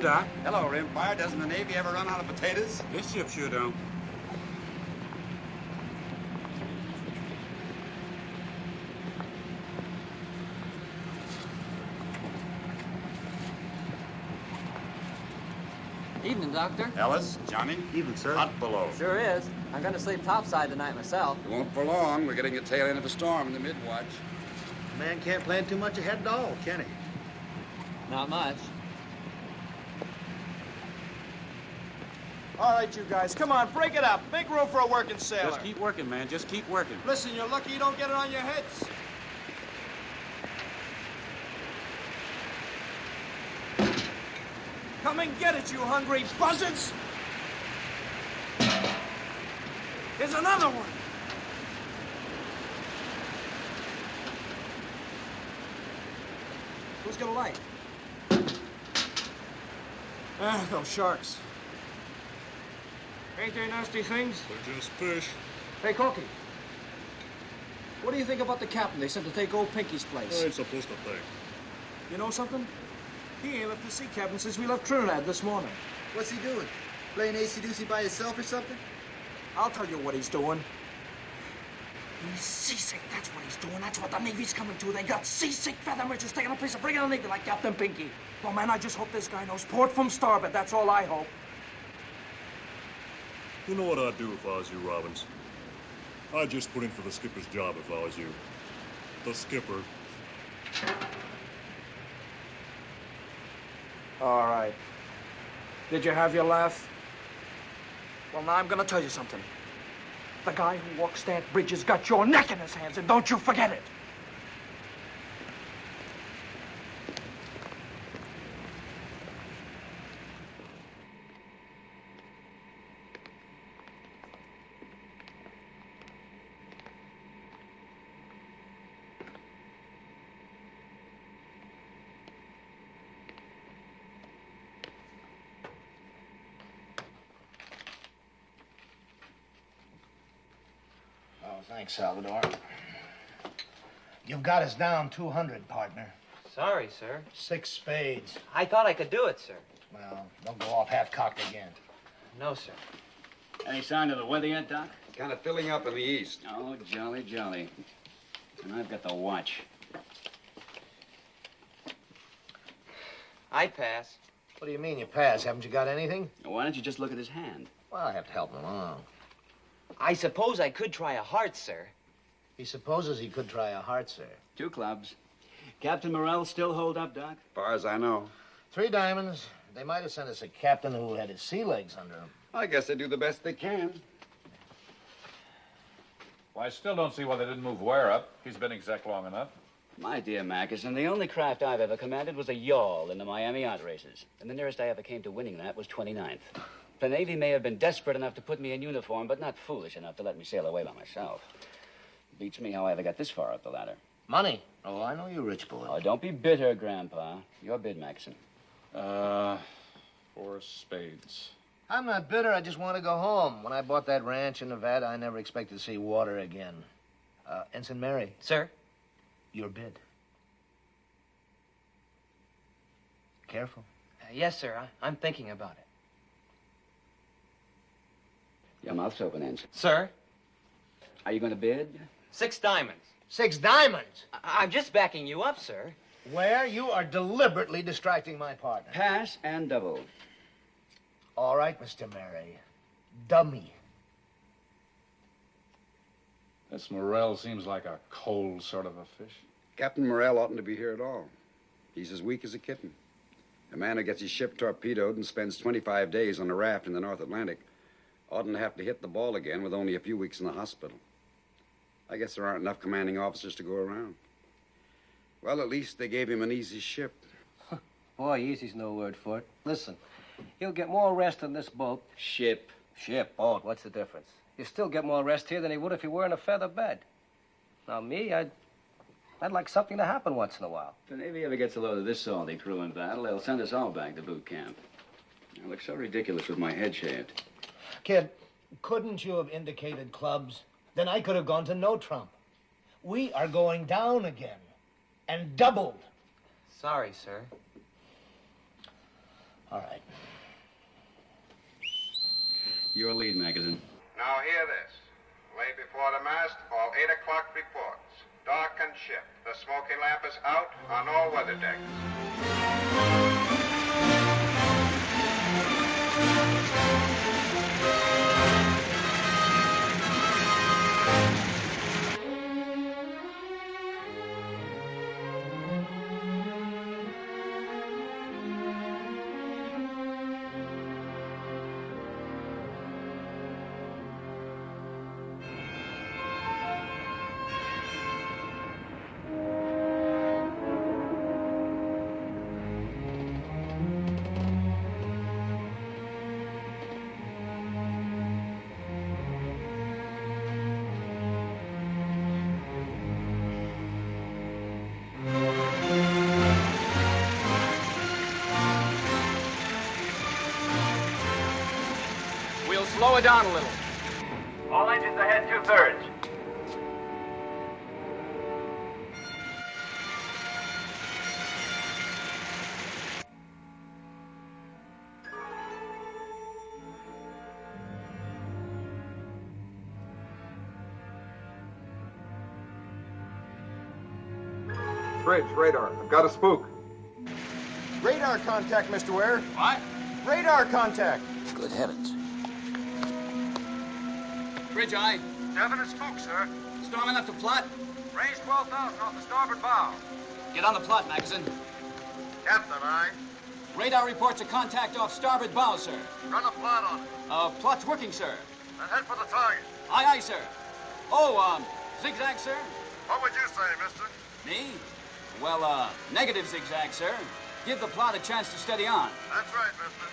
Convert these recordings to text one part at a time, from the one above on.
Doc. Hello, Rimfire. Doesn't the Navy ever run out of potatoes? This ship sure don't. Evening, Doctor. Ellis, Johnny. Evening, sir. Hot below. Sure is. I'm going to sleep topside tonight myself. It won't for long. We're getting the tail end of a storm in the mid-watch. A man can't plan too much ahead at all, can he? Not much. All right, you guys, come on, break it up. Make room for a working sailor. Just keep working, man. Just keep working. Listen, you're lucky you don't get it on your heads. Come and get it, you hungry buzzards! Here's another one. Who's gonna light? Those sharks. Ain't they nasty things? They're just fish. Hey, Corky. What do you think about the captain they sent to take old Pinky's place? I ain't supposed to think. You know something? He ain't left the sea cabin since we left Trinidad this morning. What's he doing? Playing AC/DC by himself or something? I'll tell you what he's doing. He's seasick. That's what he's doing. That's what the Navy's coming to. They got seasick feather merchants taking a place of bringing a Navy like Captain Pinky. Well, man, I just hope this guy knows port from starboard. That's all I hope. You know what I'd do if I was you, Robbins? I'd just put in for the skipper's job if I was you. The skipper. All right. Did you have your laugh? Well, now I'm gonna tell you something. The guy who walks that bridge has got your neck in his hands, and don't you forget it. Thanks, Salvador. You've got us down 200, partner. Sorry, sir. 6 spades. I thought I could do it, sir. Well, don't go off half-cocked again. No, sir. Any sign of the weather yet, Doc? Kind of filling up in the east. Oh, jolly, jolly. And I've got the watch. I'd pass. What do you mean you pass? Haven't you got anything? Why don't you just look at his hand? Well, I have to help him along. I suppose I could try a heart, sir. He supposes he could try a heart, sir. 2 clubs. Captain Murrell still hold up, Doc? As far as I know. 3 diamonds. They might have sent us a captain who had his sea legs under him. I guess they do the best they can. Well, I still don't see why they didn't move Ware up. He's been exec long enough. My dear Mackerson, the only craft I've ever commanded was a yawl in the Miami yacht races. And the nearest I ever came to winning that was 29th. The Navy may have been desperate enough to put me in uniform, but not foolish enough to let me sail away by myself. Beats me how I ever got this far up the ladder. Money? Oh, I know you rich boy. Oh, don't be bitter, Grandpa. Your bid, Mackerson. 4 spades. I'm not bitter. I just want to go home. When I bought that ranch in Nevada, I never expected to see water again. Ensign Mary. Sir? Your bid. Careful. Yes, sir. I'm thinking about it. Your mouth's open, Ensign. Sir? Are you going to bid? 6 diamonds. 6 diamonds? I'm just backing you up, sir. Where you are deliberately distracting my partner. Pass and double. All right, Mr. Murray. Dummy. This Murrell seems like a cold sort of a fish. Captain Murrell oughtn't to be here at all. He's as weak as a kitten. A man who gets his ship torpedoed and spends 25 days on a raft in the North Atlantic oughtn't to have to hit the ball again with only a few weeks in the hospital. I guess there aren't enough commanding officers to go around. Well, at least they gave him an easy ship. Boy, easy's no word for it. Listen, he'll get more rest on this boat. Ship. Boat, what's the difference? He'll still get more rest here than he would if he were in a feather bed. Now, me, I'd like something to happen once in a while. If the Navy ever gets a load of this salty crew in battle, they'll send us all back to boot camp. I look so ridiculous with my head shaved. Kid, couldn't you have indicated clubs? Then I could have gone to no trump. We are going down again. And doubled. Sorry, sir. All right. Your lead, Magazine. Now hear this. Lay before the mast, all 8 o'clock reports. Darkened ship. The smoking lamp is out on all weather decks. We'll slow it down a little. All engines ahead 2/3. Bridge, radar. I've got a spook. Radar contact, Mr. Ware. What? Radar contact. Good heavens. Bridge eye. Definite spook, sir. Storm enough to plot. Range 12,000 off the starboard bow. Get on the plot, Magazine. Captain, aye. Radar reports a contact off starboard bow, sir. Run a plot on it. Plot's working, sir. And head for the target. Aye, aye, sir. Oh, zigzag, sir? What would you say, mister? Me? Well, negative zigzag, sir. Give the plot a chance to steady on. That's right, mister.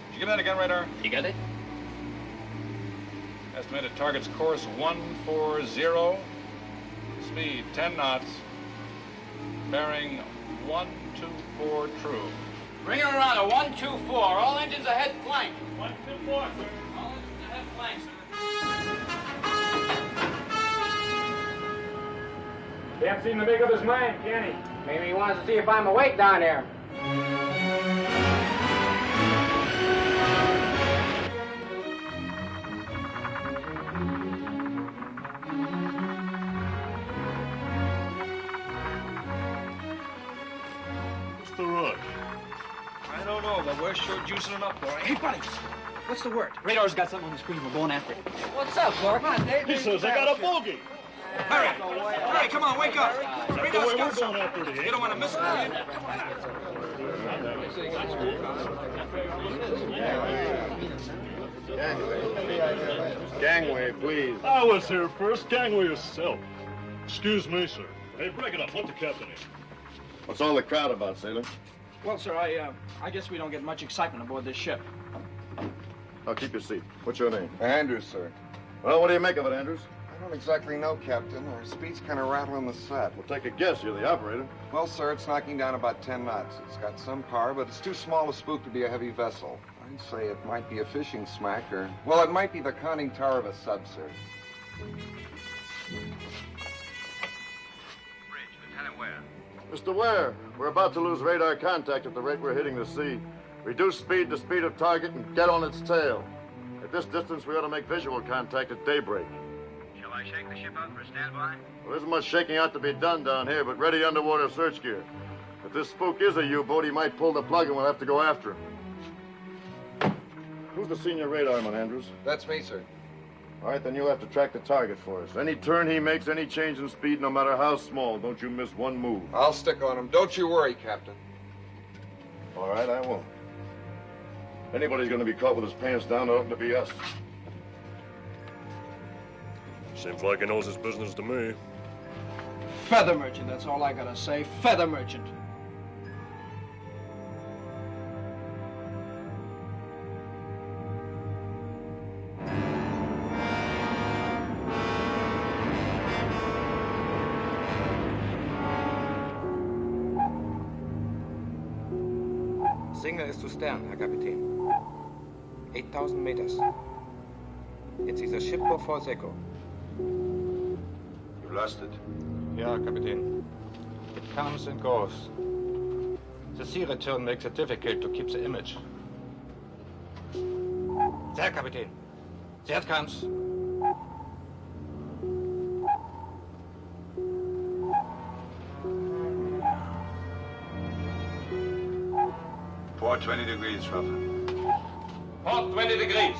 Did you get that again, radar? You got it? Estimated target's course 140. Speed 10 knots. Bearing 124 true. Bring her around a 124. All engines ahead flank. 124, sir. All engines ahead flank, sir. Can't seem to make up his mind, can he? Maybe he wants to see if I'm awake down there. What's the rush? I don't know, but we're sure juicing it up for it. Hey, buddy, what's the word? Radar's got something on the screen. We're going after it. What's up, Clark? Come on, Dave. He says I got a bogey. Hurry! Hurry, come on, wake up. That's the Radar's way got we're going something. after it, You eh? don't want to miss it, do you? Gangway, please. I was here first. Gangway yourself. Excuse me, sir. Hey, break it up. Let the captain in. What's all the crowd about, sailor? Well, sir, I guess we don't get much excitement aboard this ship. Now, keep your seat. What's your name? Andrews, sir. Well, what do you make of it, Andrews? I don't exactly know, Captain. Our speed's kind of rattling the set. We'll take a guess. You're the operator. Well, sir, it's knocking down about 10 knots. It's got some power, but it's too small a spook to be a heavy vessel. I'd say it might be a fishing smack, or... well, it might be the conning tower of a sub, sir. Bridge, Lieutenant Ware. Mr. Ware, we're about to lose radar contact at the rate we're hitting the sea. Reduce speed to speed of target and get on its tail. At this distance, we ought to make visual contact at daybreak. Shall I shake the ship out for a standby? Well, there isn't much shaking out to be done down here, but ready underwater search gear. If this spook is a U-boat, he might pull the plug and we'll have to go after him. Who's the senior radarman, Andrews? That's me, sir. All right, then you'll have to track the target for us. Any turn he makes, any change in speed, no matter how small, don't you miss one move. I'll stick on him. Don't you worry, Captain. All right, I won't. Anybody's going to be caught with his pants down, it ought to be us. Seems like he knows his business to me. Feather merchant, that's all I gotta say. Feather merchant. Signal ist zu Stern, Herr Kapitän. 8,000 meters. It is a ship for false echo. You've lost it. Yeah, Captain. It comes and goes. The sea return makes it difficult to keep the image. There, Captain. There it comes. Port 20 degrees, Schwaffer. Port 20 degrees.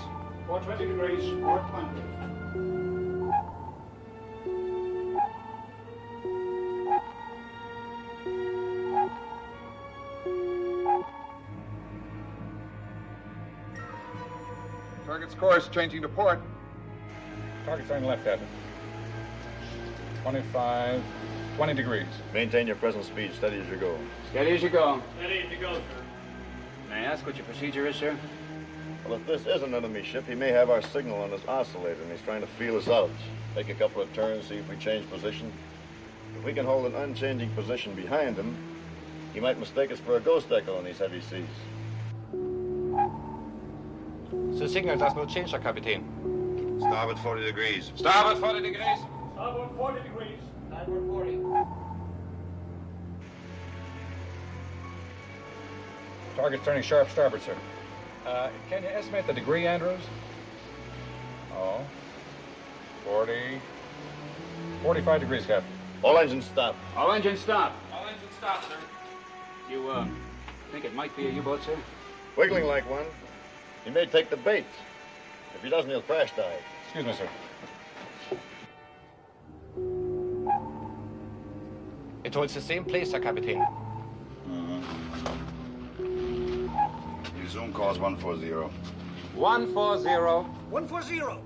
Port 20 degrees, port 20. Target's course, changing to port. Target turn left, Captain. 20 degrees. Maintain your present speed, steady as you go. Steady as you go. Steady as you go, sir. May I ask what your procedure is, sir? Well, if this is an enemy ship, he may have our signal on his oscillator, and he's trying to feel us out. Take a couple of turns, see if we change position. If we can hold an unchanging position behind him, he might mistake us for a ghost echo in these heavy seas. The signal does not change, Captain. Starboard 40 degrees. Starboard 40 degrees. Starboard 40 degrees. Starboard 40. Target's turning sharp starboard, sir. Can you estimate the degree, Andrews? Oh. 45 degrees, Captain. All engines stop. All engines stop. All engines stop, sir. You, think it might be a U-boat, sir? Wiggling like one. He may take the bait. If he doesn't, he'll crash dive. Excuse me, sir. It holds the same place, Captain. Your zoom calls 140. 140. 140.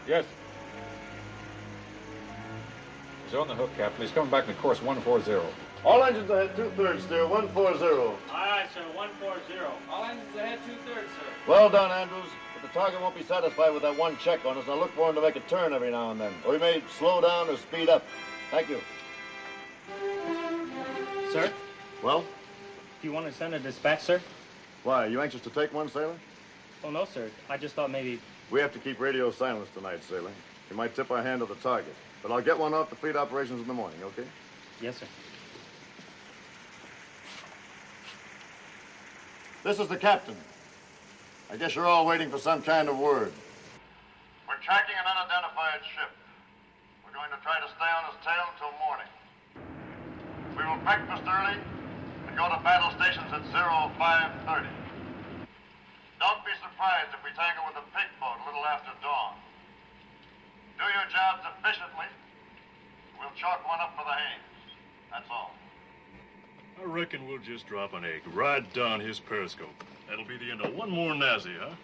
Yes. He's on the hook, Captain. He's coming back in course 140. All engines ahead, 2/3 steer, 140. Aye, sir, 140. All engines ahead, 2/3, sir. Well done, Andrews. But the target won't be satisfied with that one check on us, and I'll look for him to make a turn every now and then. Or he may slow down or speed up. Thank you. Sir? Well? Do you want to send a dispatch, sir? Why, are you anxious to take one, sailor? Oh, no, sir. I just thought maybe... We have to keep radio silence tonight, sailor. You might tip our hand to the target. But I'll get one off to fleet operations in the morning, okay? Yes, sir. This is the captain. I guess you're all waiting for some kind of word. We're tracking an unidentified ship. We're going to try to stay on his tail until morning. We will breakfast early and go to battle stations at 0530. Don't be surprised if we tangle with a pig boat a little after dawn. Do your jobs efficiently. We'll chalk one up for the Haynes. That's all. I reckon we'll just drop an egg right down his periscope. That'll be the end of one more Nazi, huh?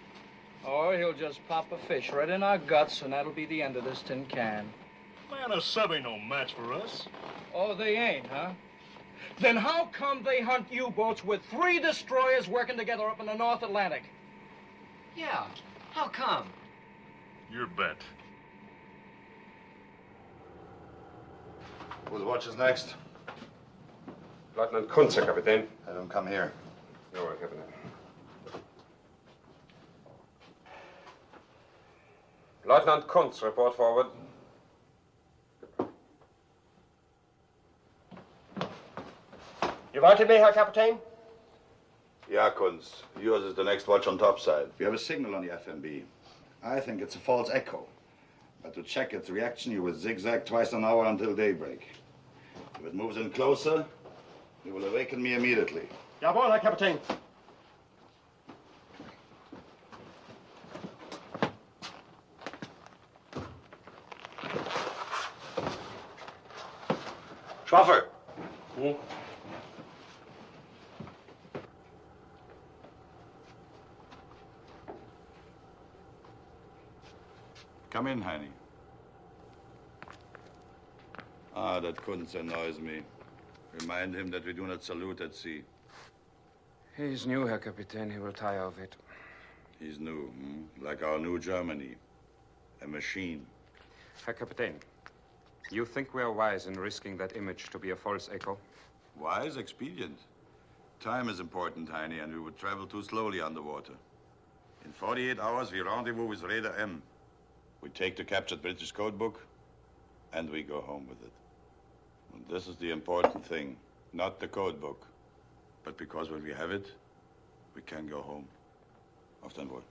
Or he'll just pop a fish right in our guts, and that'll be the end of this tin can. Man, a sub ain't no match for us. Oh, they ain't, huh? Then how come they hunt U-boats with 3 destroyers working together up in the North Atlantic? Yeah, how come? Your bet. Whose watch is next? Lieutenant Kunze, Captain. Have him come here. No, Captain. Lieutenant Kunze, report forward. You wanted me, Herr Captain? Yeah, Kunz. Yours is the next watch on topside. We have a signal on the FMB. I think it's a false echo. But to check its reaction, you will zigzag twice an hour until daybreak. If it moves in closer, you will awaken me immediately. Jawohl, Herr Kapitän. Schwaffer! Come in, Heine. Ah, that Kunz annoys me. Remind him that we do not salute at sea. He's new, Herr Captain. He will tire of it. He's new, like our new Germany. A machine. Herr Captain, you think we are wise in risking that image to be a false echo? Wise, expedient. Time is important, Heine, and we would travel too slowly underwater. In 48 hours, we rendezvous with Raider M. We take the captured British code book, and we go home with it. And this is the important thing, not the code book. But because when we have it, we can go home. Auf dein Wohl.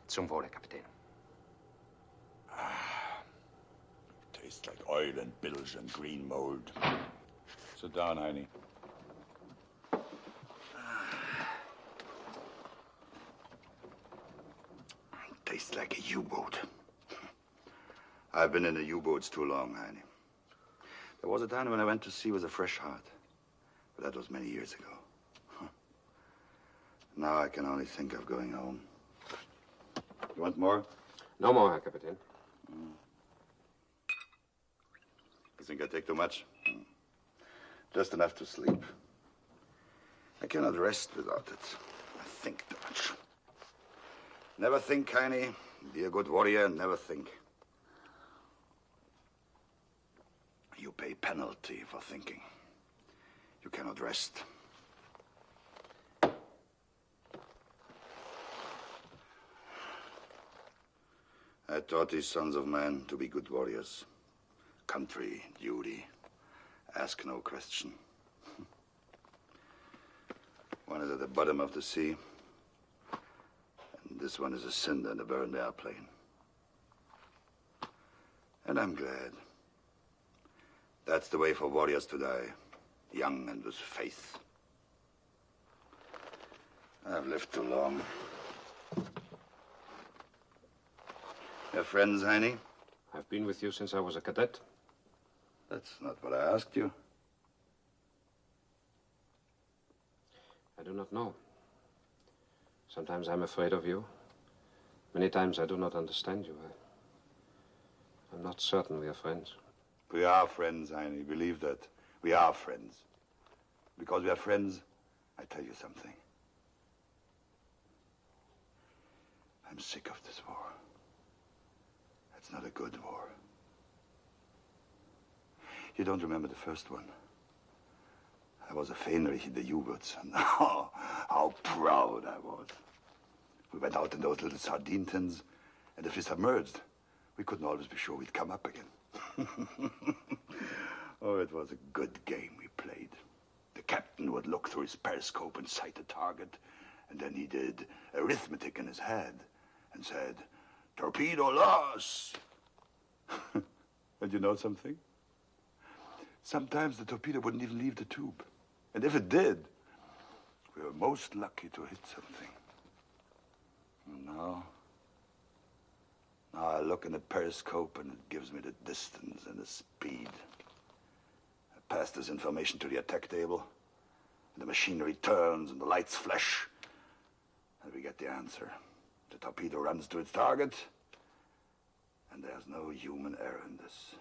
Zum Wohle, Kapitän. Tastes like oil and bilge and green mold. Sit down, Heine. Tastes like a U-boat. I've been in the U-boats too long, Heine. There was a time when I went to sea with a fresh heart. But that was many years ago. Now I can only think of going home. You want more? No more, Herr Kapitän. You think I take too much? Just enough to sleep. I cannot rest without it. I think too much. Never think, Heine. Be a good warrior and never think. You pay penalty for thinking. You cannot rest. I taught these sons of men to be good warriors. Country, duty, ask no question. One is at the bottom of the sea, and this one is a cinder in a burned airplane. And I'm glad. That's the way for warriors to die, young and with faith. I've lived too long. Your friends, Heine? I've been with you since I was a cadet. That's not what I asked you. I do not know. Sometimes I'm afraid of you. Many times I do not understand you. I'm not certain we are friends. We are friends, Heine. Believe that. We are friends. Because we are friends, I tell you something. I'm sick of this war. It's not a good war. You don't remember the first one? I was a Fähnrich in the U-boats, and how proud I was. We went out in those little sardine tins, and if we submerged, we couldn't always be sure we'd come up again. Oh, it was a good game we played. The captain would look through his periscope and sight a target, and then he did arithmetic in his head and said, "Torpedo loss." And you know something? Sometimes the torpedo wouldn't even leave the tube. And if it did, we were most lucky to hit something. And now I look in the periscope and it gives me the distance and the speed. I pass this information to the attack table, and the machinery turns and the lights flash, and we get the answer. The torpedo runs to its target, and there's no human error in this.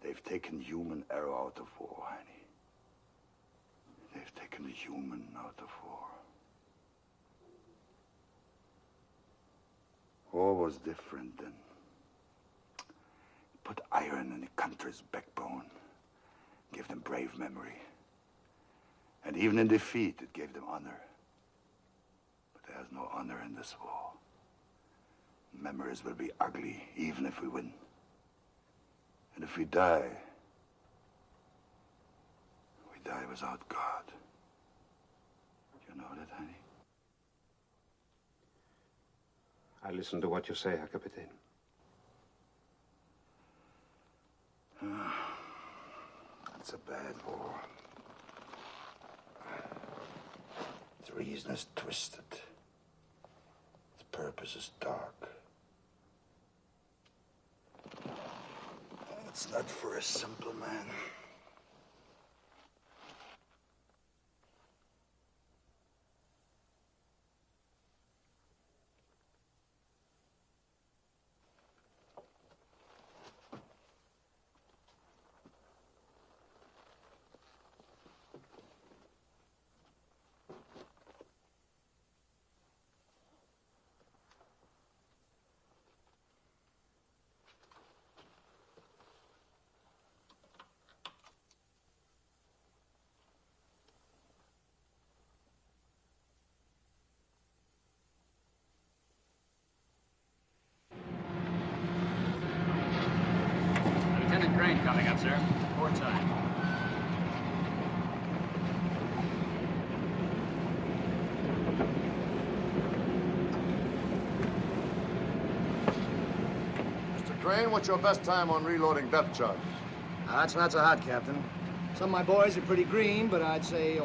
They've taken human error out of war, Heine. They've taken the human out of war. War was different then. It put iron in the country's backbone, gave them brave memory. And even in defeat, it gave them honor. But there's no honor in this war. Memories will be ugly, even if we win. And if we die without God. You know that, honey? I listen to what you say, Herr Kapitän. It's a bad war. Its reason is twisted. Its purpose is dark. It's not for a simple man. Lieutenant Crane coming up, sir. Port side. Mr. Crane, what's your best time on reloading depth charges? That's not so hot, Captain. Some of my boys are pretty green, but I'd say,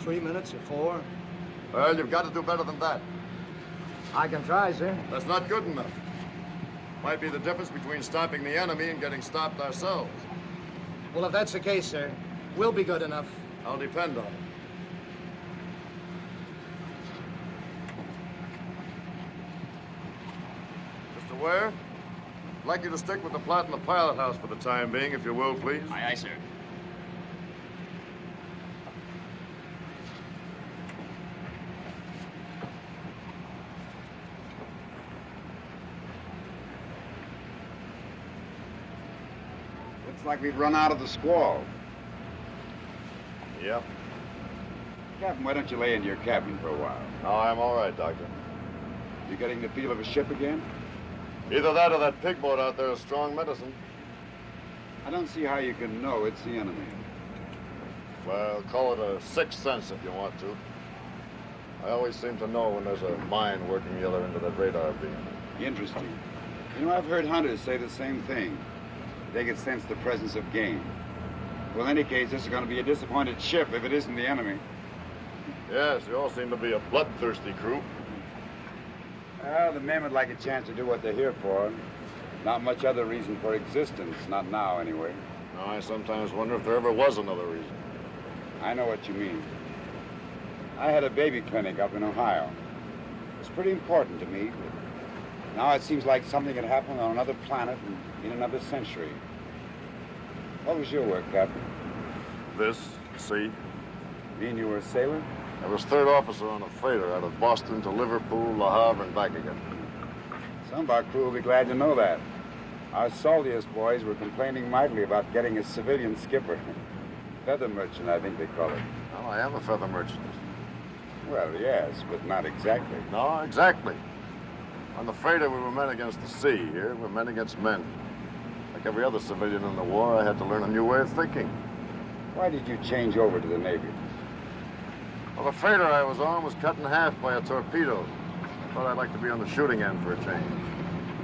3 minutes or 4. Well, you've got to do better than that. I can try, sir. That's not good enough. Might be the difference between stopping the enemy and getting stopped ourselves. Well, if that's the case, sir, we'll be good enough. I'll depend on it. Mr. Ware, I'd like you to stick with the plot in the pilot house for the time being, if you will, please. Aye, aye, sir. Looks like we've run out of the squall. Yep. Captain, why don't you lay in your cabin for a while? No, I'm all right, Doctor. You getting the feel of a ship again? Either that or that pig boat out there is strong medicine. I don't see how you can know it's the enemy. Well, call it a sixth sense if you want to. I always seem to know when there's a mine working the other end of that radar beam. Interesting. You know, I've heard hunters say the same thing. They can sense the presence of game. Well, in any case, this is going to be a disappointed ship if it isn't the enemy. Yes, you all seem to be a bloodthirsty crew. Well, the men would like a chance to do what they're here for. Not much other reason for existence, not now anyway. No, I sometimes wonder if there ever was another reason. I know what you mean. I had a baby clinic up in Ohio. It was pretty important to me, but now it seems like something had happened on another planet and in another century. What was your work, Captain? This, sea. Mean you were a sailor? I was third officer on a freighter out of Boston to Liverpool, Le Havre, and back again. Some of our crew will be glad to know that. Our saltiest boys were complaining mightily about getting a civilian skipper. Feather merchant, I think they call it. Well, I am a feather merchant. Well, yes, but not exactly. No, exactly. On the freighter, we were men against the sea. Here, we're men against men. Like every other civilian in the war, I had to learn a new way of thinking. Why did you change over to the Navy? Well, the freighter I was on was cut in half by a torpedo. I thought I'd like to be on the shooting end for a change.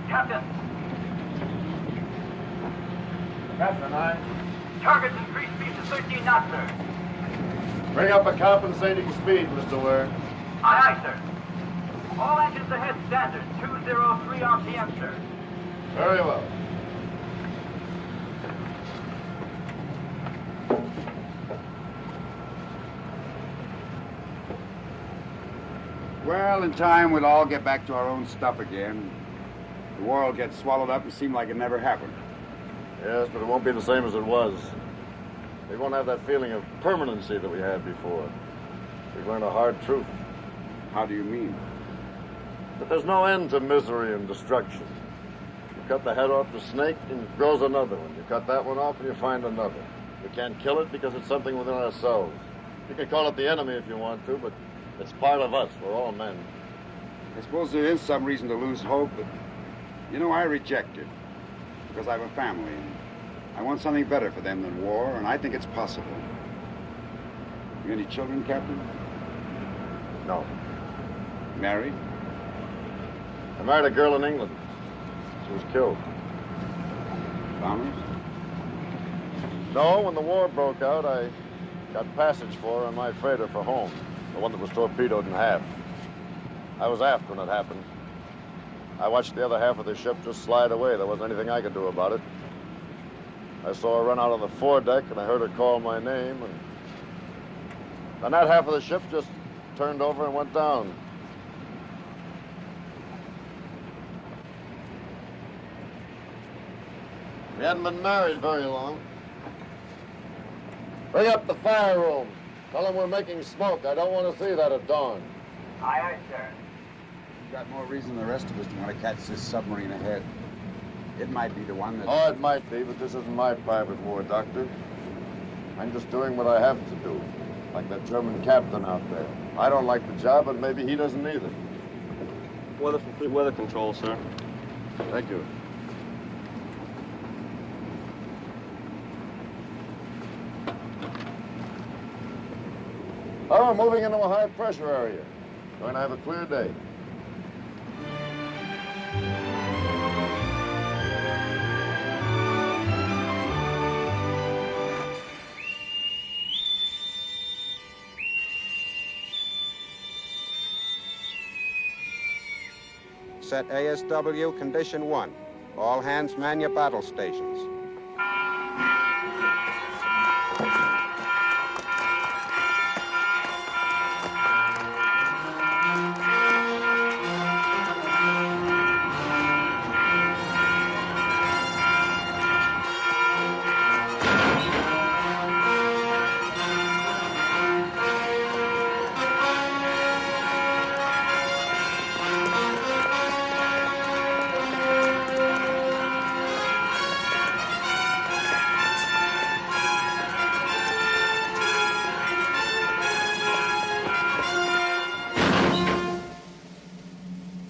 Captain, Captain, target's increased speed to 13 knots, sir. Bring up a compensating speed, Mr. Ware. Aye, aye, sir. All engines ahead standard, 203 RPM, sir. Very well. Well, in time, we'll all get back to our own stuff again. The war will get swallowed up and seem like it never happened. Yes, but it won't be the same as it was. We won't have that feeling of permanency that we had before. We've learned a hard truth. How do you mean? That there's no end to misery and destruction. You cut the head off the snake and it grows another one. You cut that one off and you find another. We can't kill it because it's something within ourselves. You can call it the enemy if you want to, but it's part of us. We're all men. I suppose there is some reason to lose hope, but, you know, I reject it. Because I have a family, and I want something better for them than war, and I think it's possible. You any children, Captain? No. Married? I married a girl in England. She was killed. Bombers? No, when the war broke out, I got passage for her on my freighter for home, the one that was torpedoed in half. I was aft when it happened. I watched the other half of the ship just slide away. There wasn't anything I could do about it. I saw her run out on the foredeck, and I heard her call my name, and then that half of the ship just turned over and went down. We hadn't been married very long. Bring up the fire room. Tell them we're making smoke. I don't want to see that at dawn. Aye, aye, sir. You've got more reason than the rest of us to want to catch this submarine ahead. It might be the one that... Oh, it might be, but this isn't my private war, Doctor. I'm just doing what I have to do, like that German captain out there. I don't like the job, but maybe he doesn't either. Weather control, sir. Thank you. Oh, we're moving into a high-pressure area. Going to have a clear day. Set ASW Condition 1. All hands man your battle stations.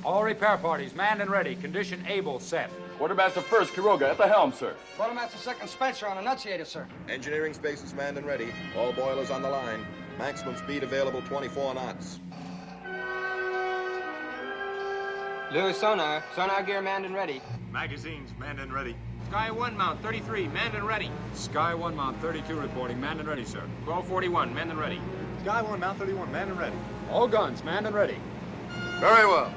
All repair parties manned and ready. Condition able set. Quartermaster first, Quiroga, at the helm, sir. Quartermaster second, Spencer on annunciator, sir. Engineering spaces manned and ready. All boilers on the line. Maximum speed available 24 knots. Lewis sonar. Sonar gear manned and ready. Magazines manned and ready. Sky 1 mount 33, manned and ready. Sky 1 mount 32 reporting, manned and ready, sir. 1241, manned and ready. Sky 1 mount 31 manned and ready. All guns manned and ready. Very well.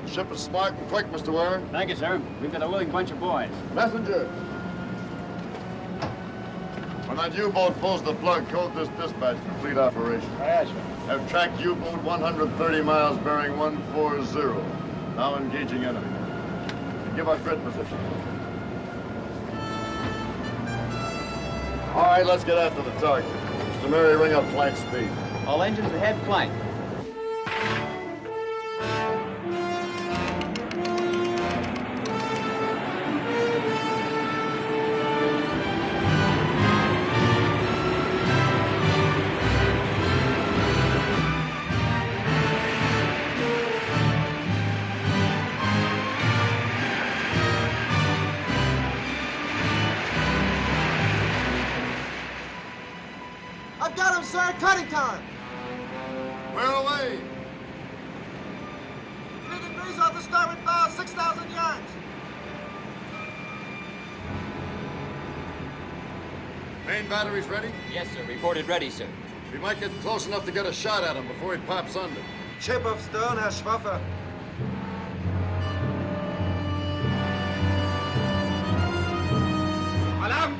Ship is smart and quick, Mr. Ware. Thank you, sir. We've got a willing bunch of boys. Messenger. When that U-boat pulls the plug, code this dispatch for fleet operation. Yes, sir. Have tracked U-boat 130 miles bearing 140. Now engaging enemy. Give our grid position. All right, let's get after the target. Mr. Murray, ring up flank speed. All engines ahead, flank. I've got him, sir. Cutting time. Where away? 3 degrees off the starboard bow, 6,000 yards. Main batteries ready? Yes, sir. Reported ready, sir. We might get close enough to get a shot at him before he pops under. Chip of stern, Herr Schwaffer. Alarm!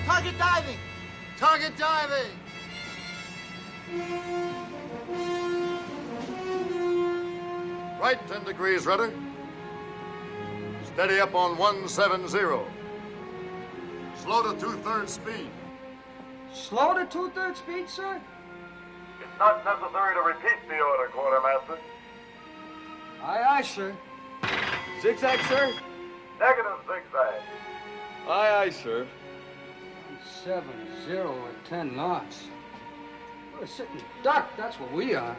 Target diving. Target diving. Right 10 degrees rudder. Steady up on 170. Slow to 2/3 speed. Slow to 2/3 speed, sir? It's not necessary to repeat the order, Quartermaster. Aye, aye, sir. Zigzag, sir? Negative zigzag. Aye, aye, sir. 70 at 10 knots. We're a sitting duck, that's what we are.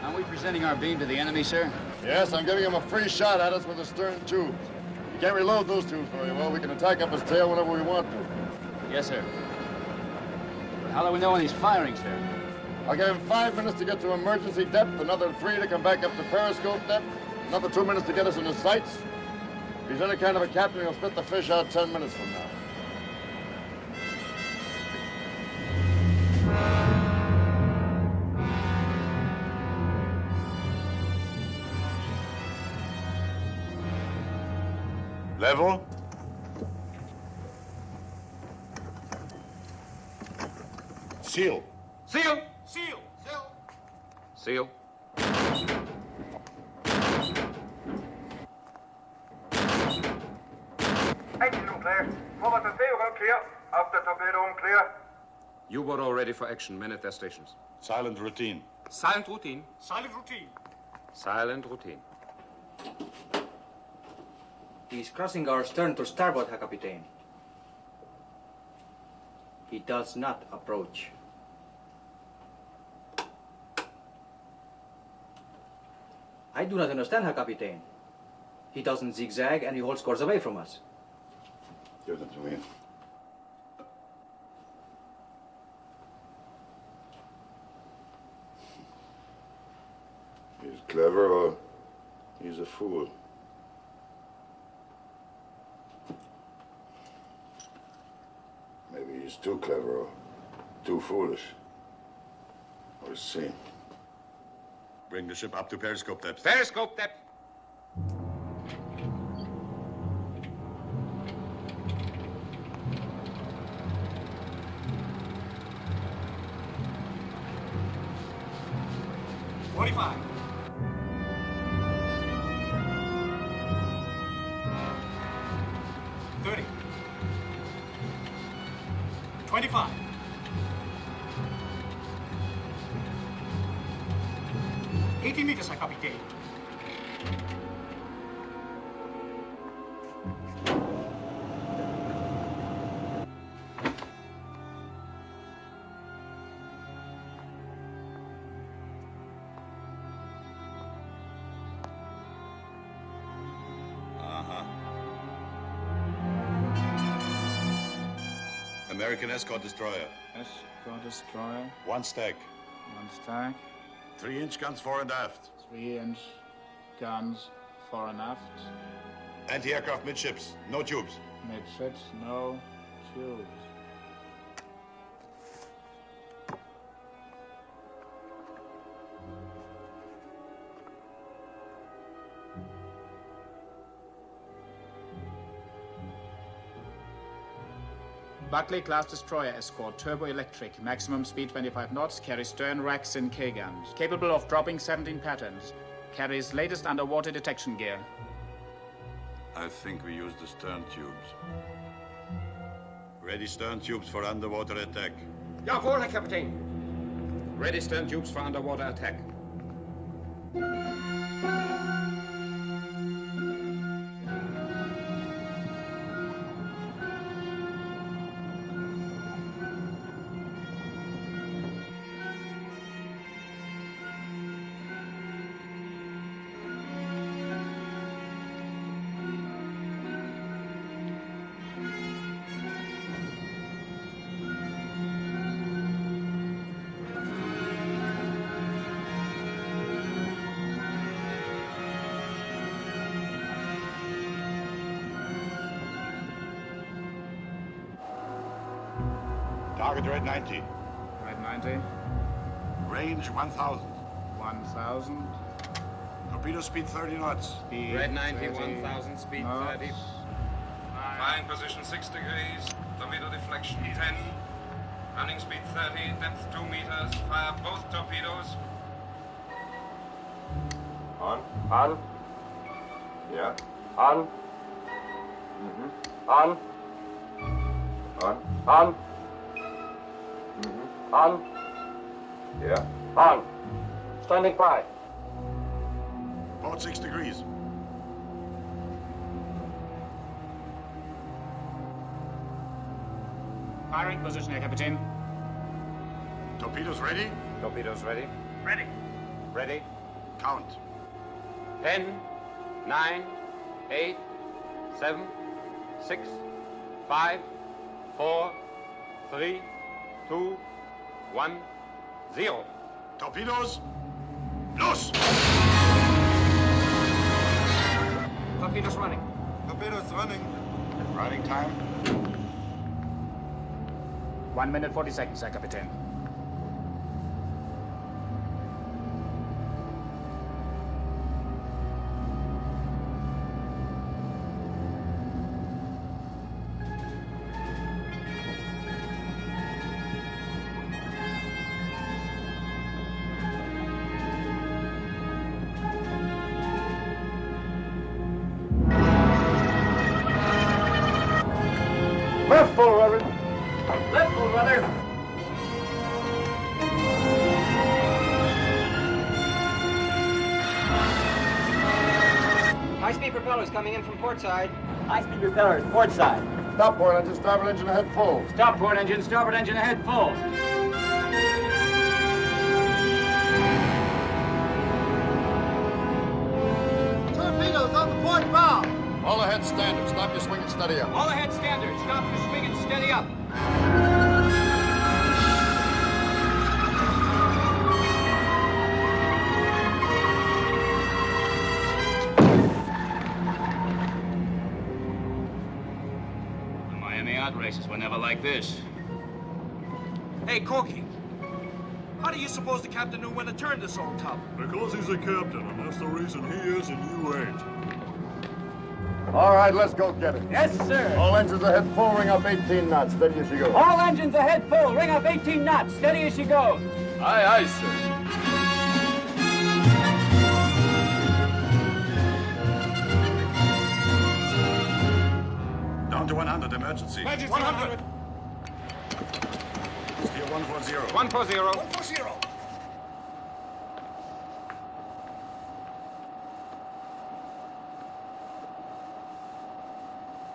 Are we presenting our beam to the enemy, sir? Yes, I'm giving him a free shot at us with the stern tubes. You can't reload those tubes very well. We can attack up his tail whenever we want to. Yes, sir. How do we know when he's firing, sir? I'll give him 5 minutes to get to emergency depth, another 3 to come back up to periscope depth, another 2 minutes to get us in his sights. If he's any kind of a captain, he'll spit the fish out 10 minutes from now. Level. Seal. Seal! Seal. Seal. Seal. Engine room clear. Forward and vehicle clear. After torpedo room clear. U-boat all ready for action. Men at their stations. Silent routine. Silent routine. Silent routine. Silent routine. He's crossing our stern to starboard, Herr Kapitän. He does not approach. I do not understand, Herr Kapitän. He doesn't zigzag and he holds course away from us. Give them to me. He's clever or he's a fool. Maybe he's too clever or too foolish. We'll see. Bring the ship up to periscope depth. Periscope depth. $45. 30. 25. 80 meters, Herr Kapitän. American escort destroyer. Escort destroyer. One stack. One stack. 3-inch guns fore and aft. 3-inch guns fore and aft. Anti-aircraft midships. No tubes. Midships, no tubes. Buckley-class destroyer escort, turbo-electric, maximum speed 25 knots, carries stern racks and K-guns. Capable of dropping 17 patterns. Carries latest underwater detection gear. I think we use the stern tubes. Ready stern tubes for underwater attack. Jawohl, Herr Kapitän. Ready stern tubes for underwater attack. Target red 90. Red 90. Range 1,000. 1,000. Torpedo speed 30 knots. Speed Red 90, 30 1,000, speed knots. 30. Flying position 6 degrees. Torpedo deflection 10. Running speed 30, depth 2 meters. Fire both torpedoes. On. On. Yeah. On. On. On. On. On. Yeah. On. Standing by. Port 6 degrees. Firing position, Herr Kapitän. Torpedoes ready? Torpedoes ready. Ready. Ready. Count. 10, 9, 8, 7, 6, 5, 4, 3, 2, 1, 0. Torpedoes, los! Torpedoes running. Torpedoes running. Running time. 1 minute 40 seconds, Herr Kapitän. propellers coming in from port side. High-speed propellers, port side. Stop port engine, starboard engine ahead full. Stop port engine, starboard engine ahead full. Torpedoes on the port bow. All ahead standard. Stop your swing and steady up. All ahead standard. Stop your swing and steady up. The Miami yacht races were never like this. Hey, Corky. How do you suppose the captain knew when to turn this old tub? Because he's a captain, and that's the reason he is and you ain't. All right, let's go get it. Yes, sir. All engines ahead full, ring up 18 knots. Steady as you go. All engines ahead full. Ring up 18 knots. Steady as she goes. Aye, aye, sir. Down to 100, emergency. Emergency 100. Steer 140. 140. 140.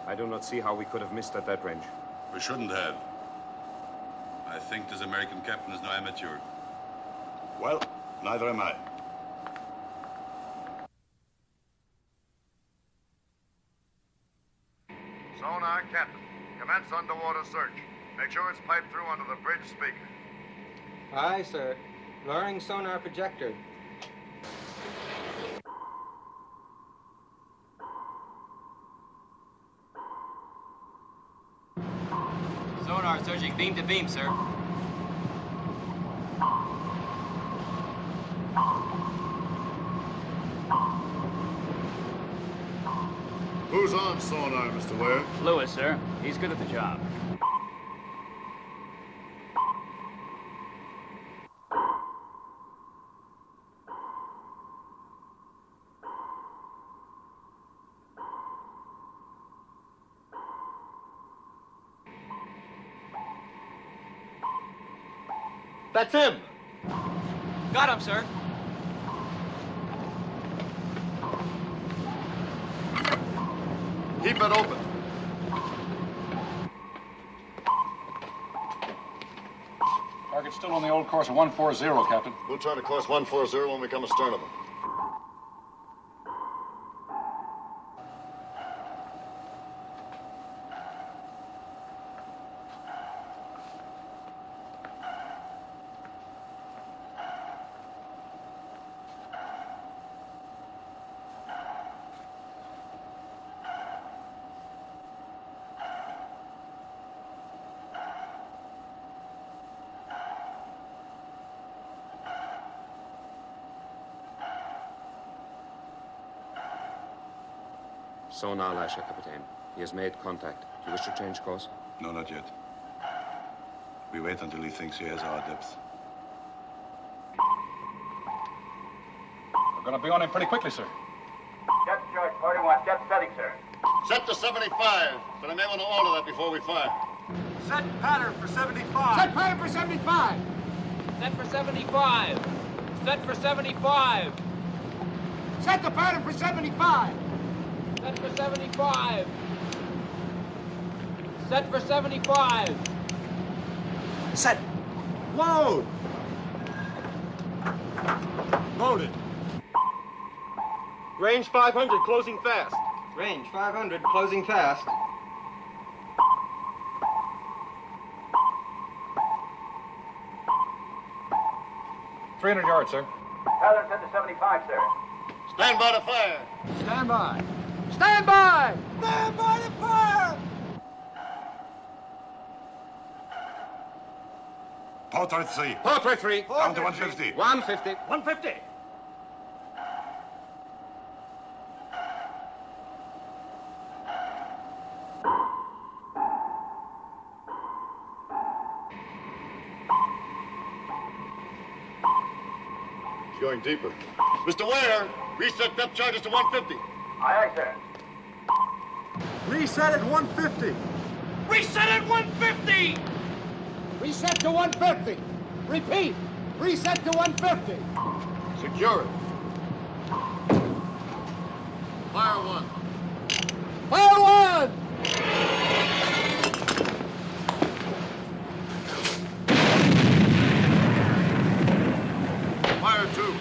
I do not see how we could have missed at that range. We shouldn't have. I think this American captain is no amateur. Well, neither am I. Sonar, Captain. Commence underwater search. Make sure it's piped through under the bridge speaker. Aye, sir. Lowering sonar projector. Sonar searching beam to beam, sir. Who's on sonar, Mr. Ware? Lewis, sir. He's good at the job. That's him. Got him, sir. Keep it open. Target's still on the old course of 140, Captain. We'll turn to course 140 when we come astern of them. Sonar lasher, Captain. He has made contact. Do you wish to change course? No, not yet. We wait until he thinks he has our depth. We're going to be on him pretty quickly, sir. Depth charge 41. Depth setting, sir. Set to 75, but I may want to alter that before we fire. Set pattern for 75. Set pattern for 75. Set for 75. Set for 75. Set the pattern for 75. Set for 75. Set for 75. Set. Load. Loaded. Range 500, closing fast. Range 500, closing fast. $300 yards, sir. Pattern set to 75, sir. Stand by to fire. Stand by. Stand by! Stand by to fire! Portrait 3. Portrait 3. Down to 150. 150. 150. It's going deeper. Mr. Ware, reset depth charges to 150. Aye, aye, sir. Reset at 150. Reset at 150. Reset to 150. Repeat. Reset to 150. Secure it. Fire one. Fire one! Fire two.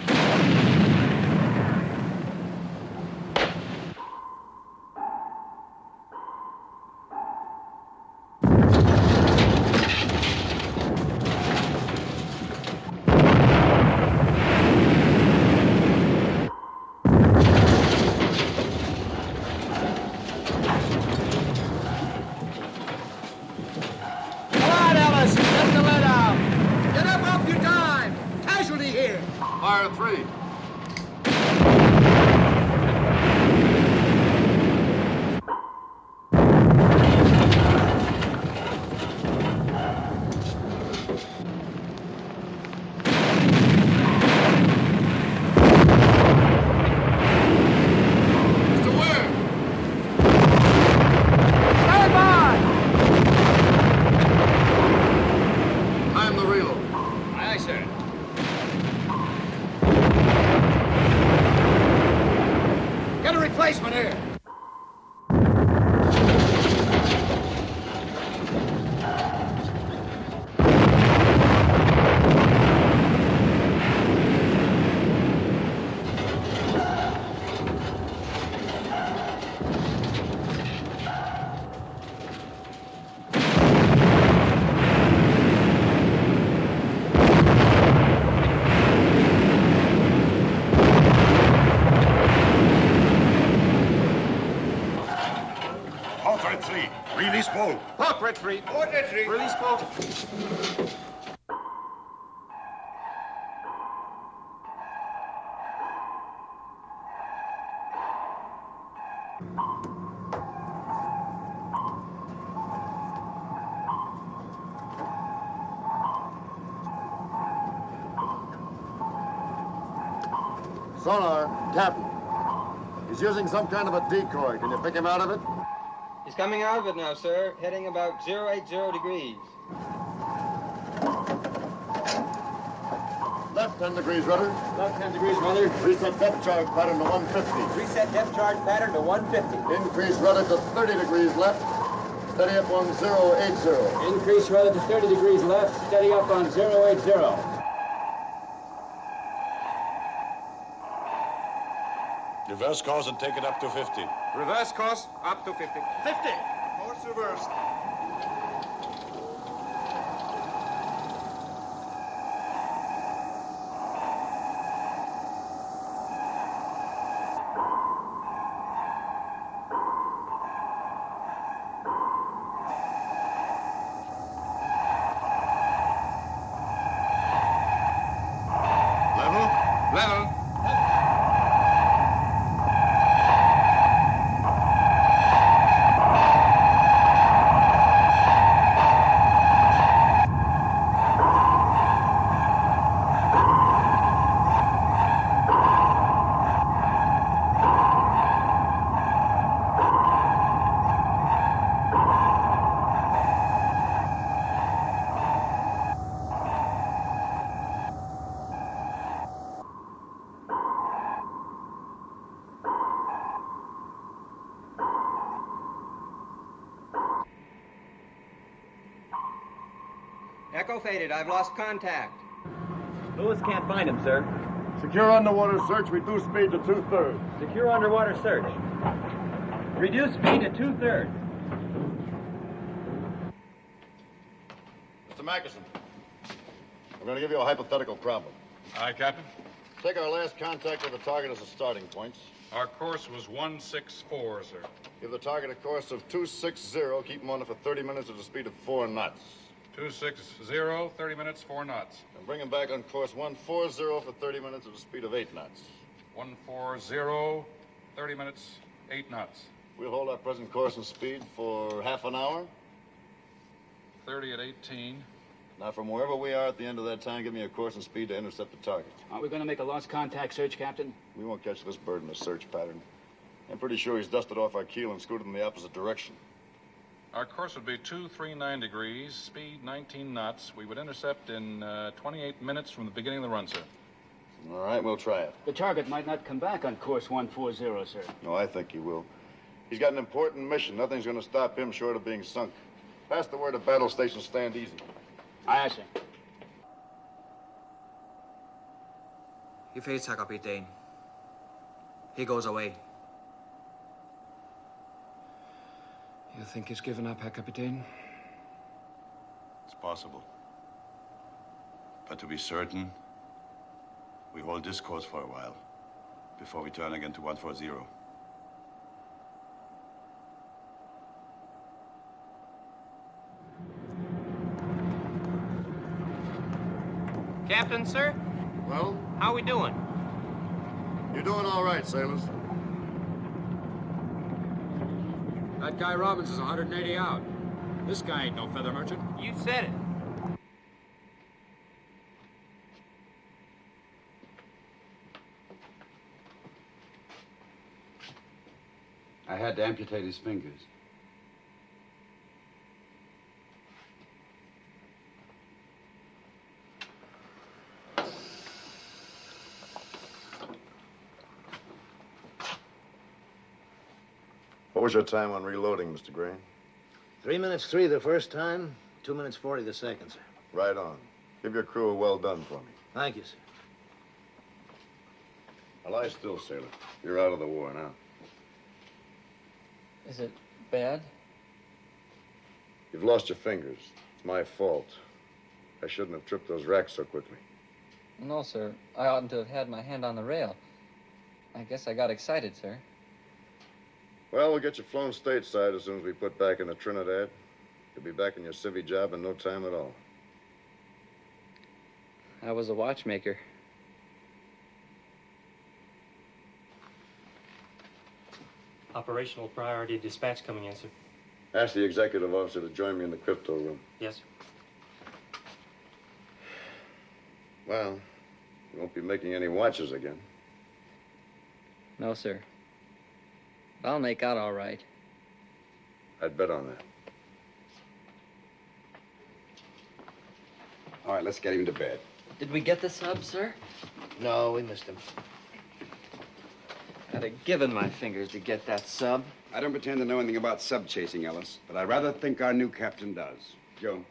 Fire three. Mr. Ware! Stand by! Time the reload. Aye, aye, sir. Get a replacement here. Portrait 3. Release Paul. Portrait three. Portrait three. Release boat. Sonar, Captain. He's using some kind of a decoy. Can you pick him out of it? He's coming out of it now, sir, heading about 080 degrees. Left 10 degrees rudder. Left 10 degrees, rudder. Reset depth charge pattern to 150. Reset depth charge pattern to 150. Increase rudder to 30 degrees left. Steady up on 080. Increase rudder to 30 degrees left, steady up on 080. Reverse course and take it up to 50. Reverse course, up to 50. 50. Course reversed. Level? Level. Echo faded. I've lost contact. Lewis can't find him, sir. Secure underwater search. Reduce speed to 2/3. Secure underwater search. Reduce speed to 2/3. Mr. Mackerson, we're going to give you a hypothetical problem. Aye, Captain. Take our last contact with the target as a starting point. Our course was 164, sir. Give the target a course of 260. Keep him on it for 30 minutes at a speed of 4 knots. 260, 30 minutes, 4 knots. And bring him back on course 140 for 30 minutes at a speed of 8 knots. 140, 30 minutes, 8 knots. We'll hold our present course and speed for half an hour. 30 at 18. Now, from wherever we are at the end of that time, give me a course and speed to intercept the target. Aren't we going to make a lost contact search, Captain? We won't catch this bird in a search pattern. I'm pretty sure he's dusted off our keel and scooted in the opposite direction. Our course would be 239 degrees, speed 19 knots. We would intercept in 28 minutes from the beginning of the run, sir. All right, we'll try it. The target might not come back on course 140, sir. No, I think he will. He's got an important mission. Nothing's going to stop him short of being sunk. Pass the word to battle station, stand easy. Aye, sir. He fades, Herr Kapitän. He goes away. You think he's given up, Herr Kapitän? It's possible. But to be certain, we hold this course for a while before we turn again to 140. Captain, sir? Well? How we doing? You're doing all right, sailors. That guy Robbins is 180 out. This guy ain't no feather merchant. You said it. I had to amputate his fingers. What was your time on reloading, Mr. Gray? 3 minutes 3 the first time, 2 minutes 40 the second, sir. Right on. Give your crew a well done for me. Thank you, sir. Now lie still, sailor. You're out of the war now. Is it bad? You've lost your fingers. It's my fault. I shouldn't have tripped those racks so quickly. No, sir. I oughtn't to have had my hand on the rail. I guess I got excited, sir. Well, we'll get you flown stateside as soon as we put back into Trinidad. You'll be back in your civvy job in no time at all. I was a watchmaker. Operational priority dispatch coming in, sir. Ask the executive officer to join me in the crypto room. Yes, sir. Well, you won't be making any watches again. No, sir. I'll make out all right. I'd bet on that. All right, let's get him to bed. Did we get the sub, sir? No, we missed him. I'd have given my fingers to get that sub. I don't pretend to know anything about sub-chasing, Ellis, but I rather think our new captain does. Joe,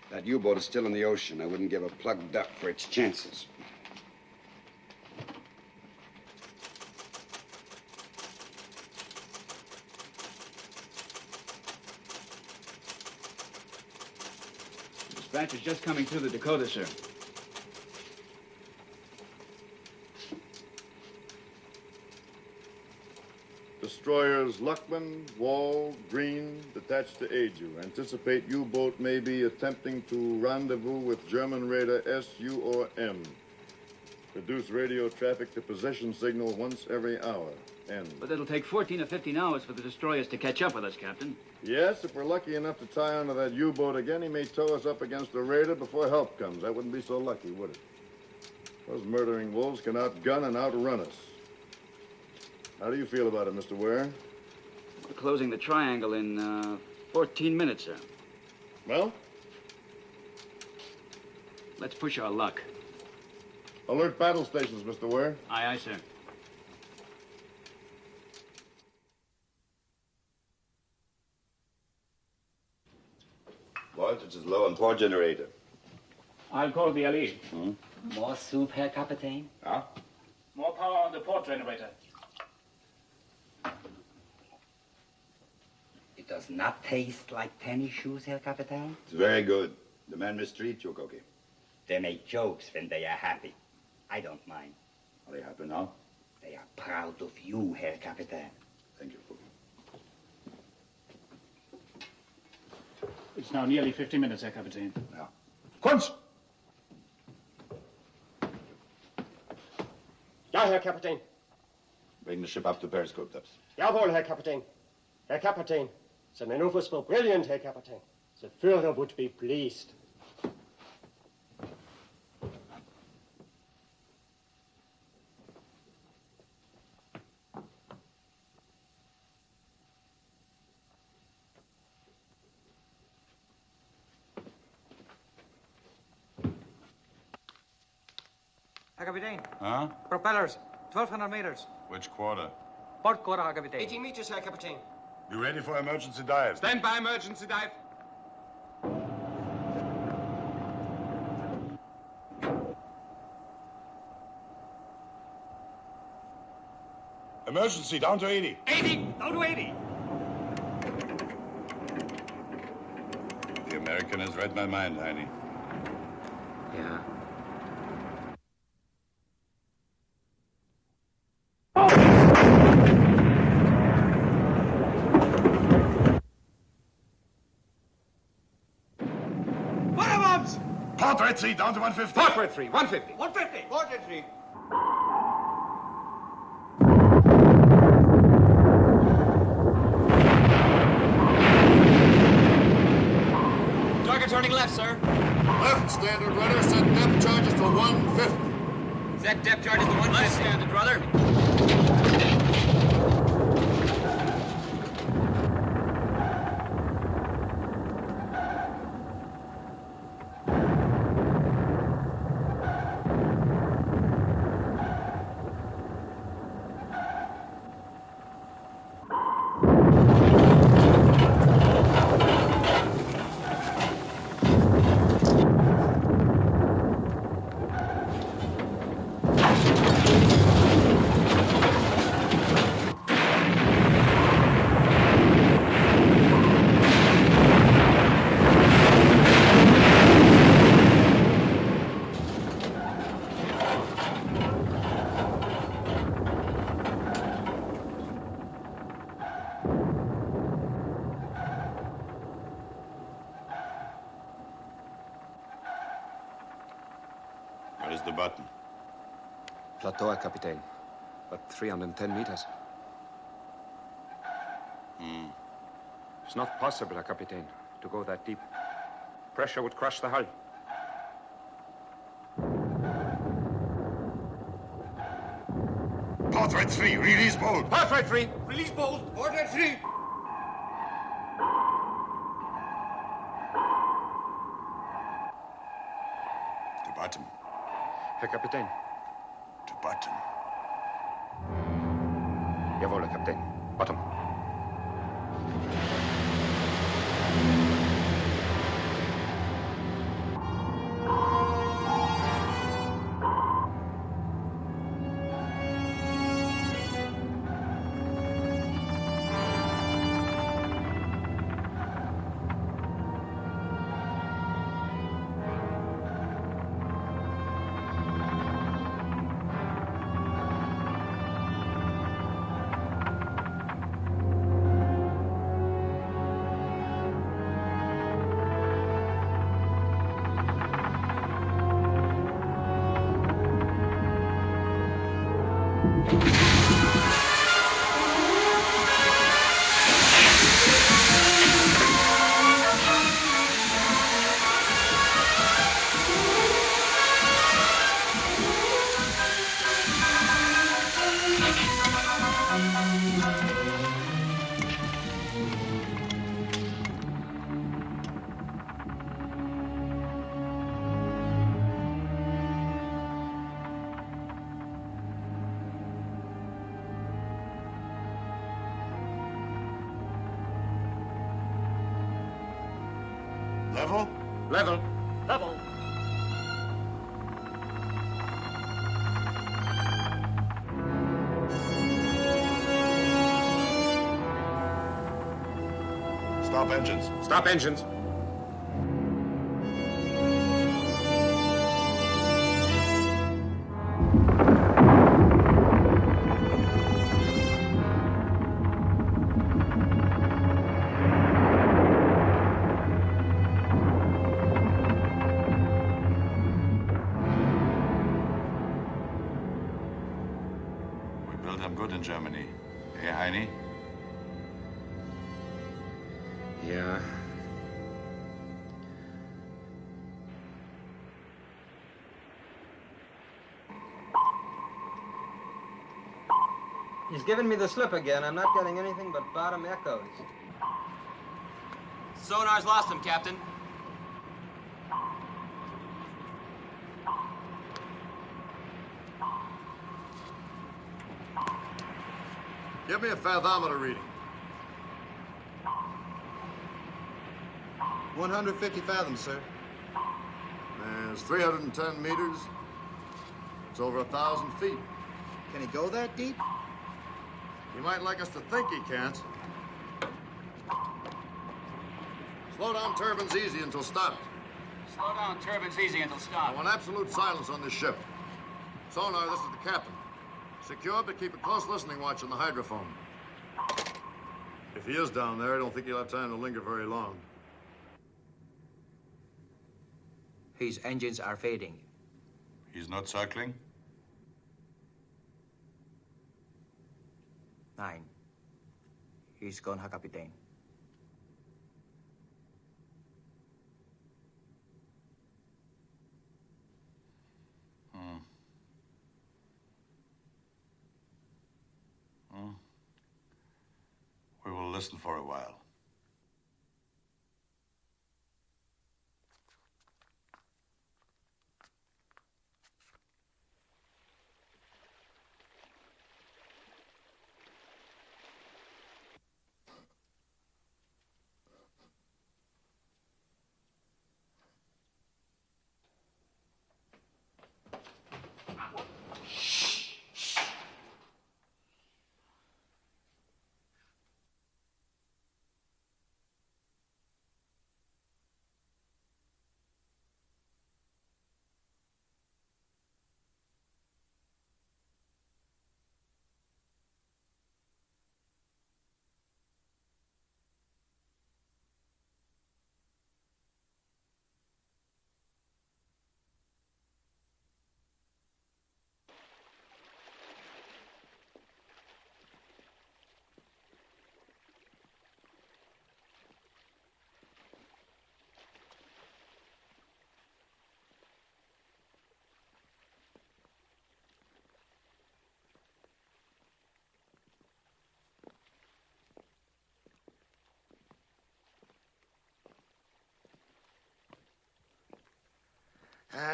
that U-boat is still in the ocean. I wouldn't give a plugged duck for its chances. Dispatch is just coming through the Dakota, sir. Destroyers Luckman, Wall, Green, detached to aid you. Anticipate U-boat may be attempting to rendezvous with German raider SU or M. Reduce radio traffic to position signal once every hour. End. But it'll take 14 or 15 hours for the destroyers to catch up with us, Captain. Yes, if we're lucky enough to tie onto that U-boat again, he may tow us up against a raider before help comes. That wouldn't be so lucky, would it? Those murdering wolves can outgun and outrun us. How do you feel about it, Mr. Ware? We're closing the triangle in 14 minutes, sir. Well? Let's push our luck. Alert battle stations, Mr. Ware. Aye, aye, sir. Voltage is low on port generator. I'll call the LE. More soup, Herr Kapitän? Yeah? More power on the port generator. It does not taste like tennis shoes, Herr Kapitän? It's very good. The men mistreat you, Koki. They make jokes when they are happy. I don't mind. Are they happy now? They are proud of you, Herr Kapitän. Thank you, Koki. It's now nearly 50 minutes, Herr Kapitän. Ja. Kunz! Ja, Herr Kapitän. Bring the ship up to periscope depth. Jawohl, Herr Kapitän. Herr Kapitän, the maneuvers were brilliant, Herr Kapitän. The Führer would be pleased. Herr Kapitän. Huh? Propellers, 1,200 meters. Which quarter? Port quarter, Herr Kapitän. 18 meters, Herr Kapitän. You ready for emergency dive? Stand by emergency dive. Emergency, down to 80. 80! Down to 80! The American has read my mind, Heine. Yeah. Bottom-ups! Portrait 3, down to 150. Portrait 3, 150. 150. Portrait 3. Target turning left, sir. Left, standard rudder. Set depth charges to 150. Set depth charges to 150. Left, standard rudder. Where is the button? Plateau, Herr Kapitän. But 310 meters. It's not possible, Herr Kapitän, to go that deep. Pressure would crush the hull. Portrait 3, release bolt. Portrait 3. Release bolt. Portrait 3. To bottom. Herr Kapitän. To bottom. Jawohl, Herr Kapitän. Bottom. Level? Level. Level. Stop engines. Stop engines. We built them good in Germany. Hey, Heine? Yeah. He's giving me the slip again. I'm not getting anything but bottom echoes. Sonar's lost him, Captain. Give me a fathometer reading. 150 fathoms, sir. There's 310 meters. It's over 1,000 feet. Can he go that deep? He might like us to think he can't. Slow down turbines easy until stopped. Slow down turbines easy until stopped. I want absolute silence on this ship. Sonar, this is the captain. Secure, but keep a close listening watch on the hydrophone. If he is down there, I don't think he'll have time to linger very long. His engines are fading. He's not circling? 9. He's gone, Herr Kapitän. We will listen for a while.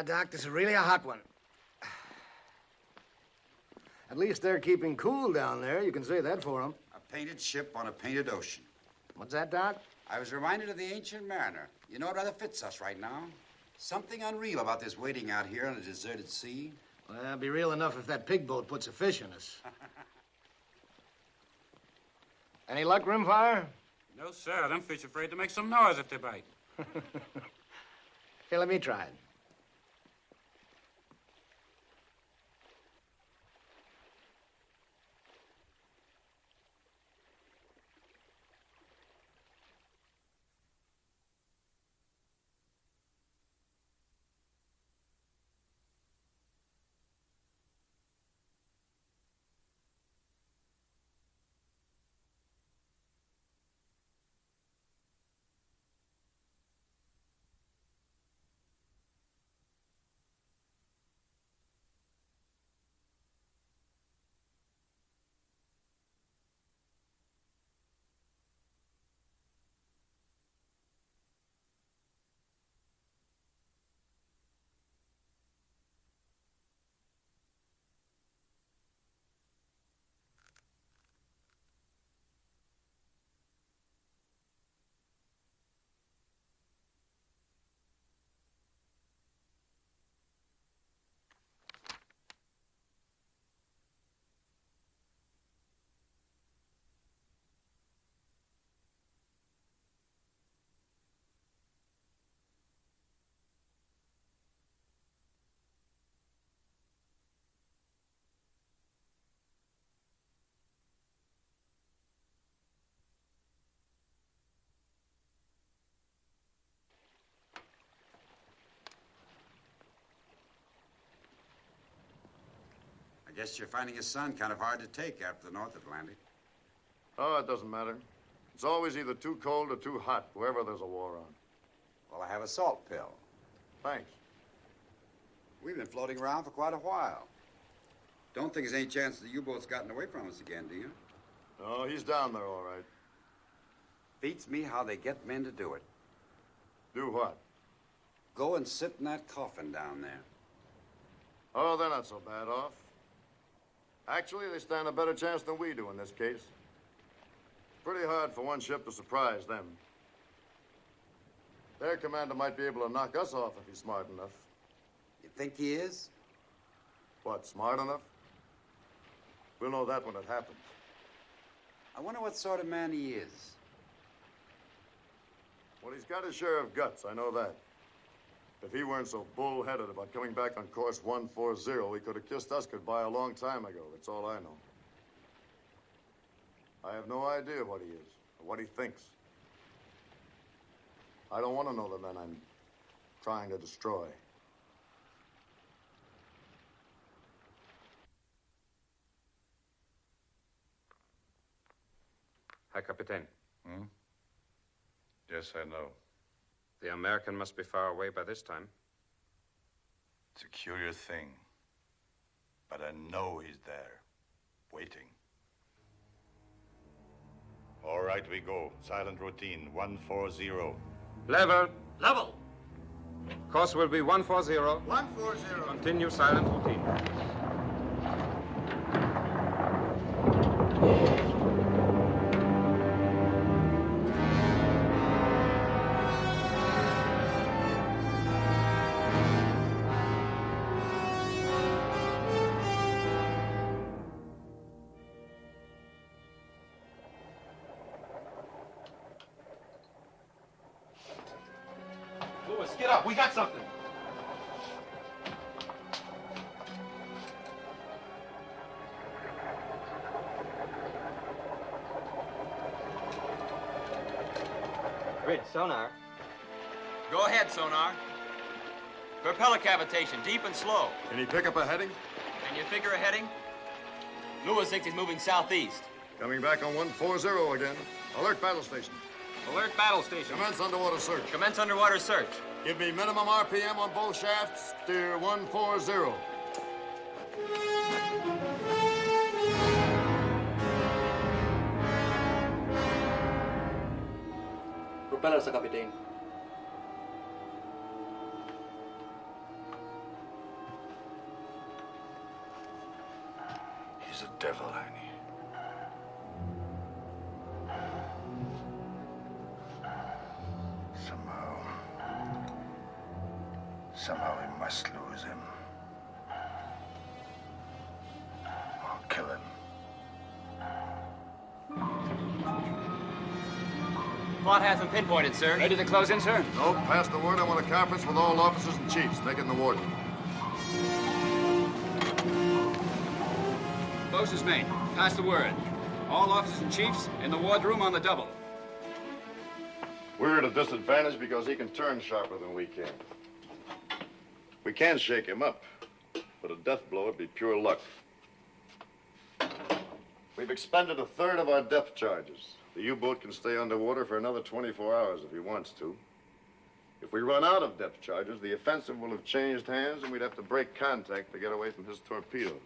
Doc, this is really a hot one. At least they're keeping cool down there. You can say that for them. A painted ship on a painted ocean. What's that, Doc? I was reminded of the ancient mariner. You know, it rather fits us right now. Something unreal about this waiting out here on a deserted sea. Well, it'll be real enough if that pig boat puts a fish in us. Any luck, Rimfire? No, sir. Them fish afraid to make some noise if they bite. Here, let me try it. I guess you're finding his sun kind of hard to take after the North Atlantic. Oh, it doesn't matter. It's always either too cold or too hot, wherever there's a war on. Well, I have a salt pill. Thanks. We've been floating around for quite a while. Don't think there's any chance the U-boat's gotten away from us again, do you? No, he's down there all right. Beats me how they get men to do it. Do what? Go and sit in that coffin down there. Oh, they're not so bad off. Actually, they stand a better chance than we do in this case. Pretty hard for one ship to surprise them. Their commander might be able to knock us off if he's smart enough. You think he is? What, smart enough? We'll know that when it happens. I wonder what sort of man he is. Well, he's got his share of guts, I know that. If he weren't so bull-headed about coming back on course 140, he could have kissed us goodbye a long time ago. That's all I know. I have no idea what he is, or what he thinks. I don't want to know the men I'm trying to destroy. Hi, Captain. Hmm? Yes, I know. The American must be far away by this time. It's a curious thing. But I know he's there, waiting. All right, we go. Silent routine, 140. Level. Level. Course will be 140. 140. Continue silent routine. Lewis, get up. We got something. Grid, sonar. Go ahead, sonar. Propeller cavitation, deep and slow. Can he pick up a heading? Can you figure a heading? Lewis thinks he's moving southeast. Coming back on 140 again. Alert battle station. Alert battle station. Commence underwater search. Commence underwater search. Give me minimum RPM on both shafts. Steer 140. Propeller sa Kapitain. He's a devil, Annie. Somehow we must lose him. Or kill him. Plot hasn't pinpointed, sir. Ready to close in, sir? Nope, pass the word. I want a conference with all officers and chiefs. Make it in the warden. Closest mate. Pass the word. All officers and chiefs in the wardroom on the double. We're at a disadvantage because he can turn sharper than we can. We can shake him up, but a death blow would be pure luck. We've expended a third of our depth charges. The U-boat can stay underwater for another 24 hours if he wants to. If we run out of depth charges, the offensive will have changed hands and we'd have to break contact to get away from his torpedoes.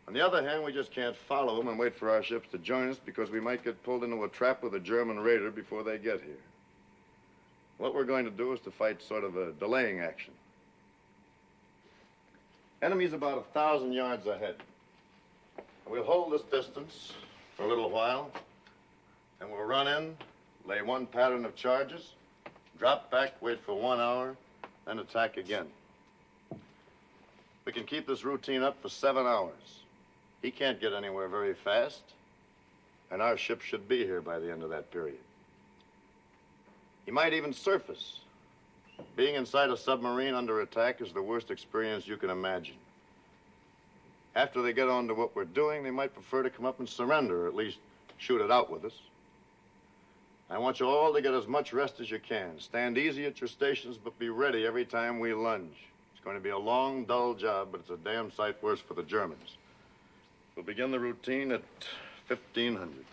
On the other hand, we just can't follow him and wait for our ships to join us because we might get pulled into a trap with a German raider before they get here. What we're going to do is to fight sort of a delaying action. Enemy's about 1,000 yards ahead. We'll hold this distance for a little while, and we'll run in, lay one pattern of charges, drop back, wait for 1 hour, then attack again. We can keep this routine up for 7 hours. He can't get anywhere very fast, and our ship should be here by the end of that period. He might even surface. Being inside a submarine under attack is the worst experience you can imagine. After they get on to what we're doing, they might prefer to come up and surrender, or at least shoot it out with us. I want you all to get as much rest as you can. Stand easy at your stations, but be ready every time we lunge. It's going to be a long, dull job, but it's a damn sight worse for the Germans. We'll begin the routine at 1500.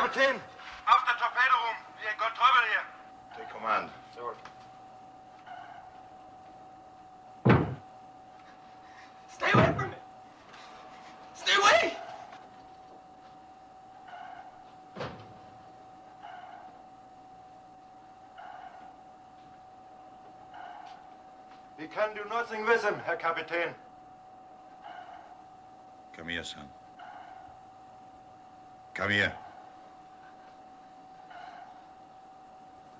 Kapitän. Auf der Torpedo rum. Wir got trouble here. Take command. Sir. Stay away from me! Stay away! We can do nothing with him, Herr Kapitän. Come here, son. Come here.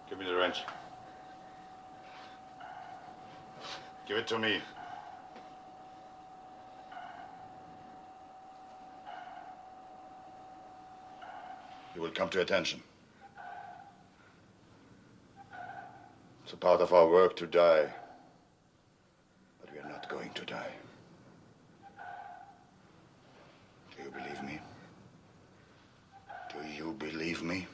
Give me the wrench. Give it to me. You will come to attention. It's a part of our work to die. But we are not going to die. Do you believe me? Do you believe me?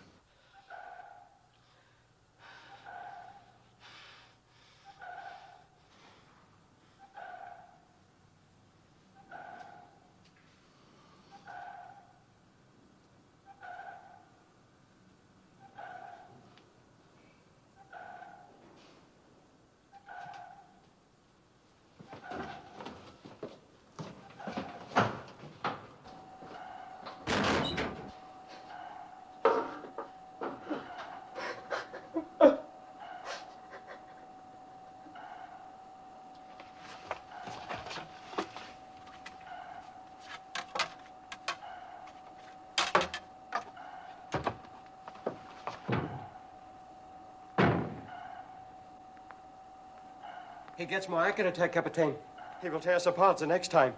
He gets more accurate, Herr Kapitän. He will tear us apart the next time.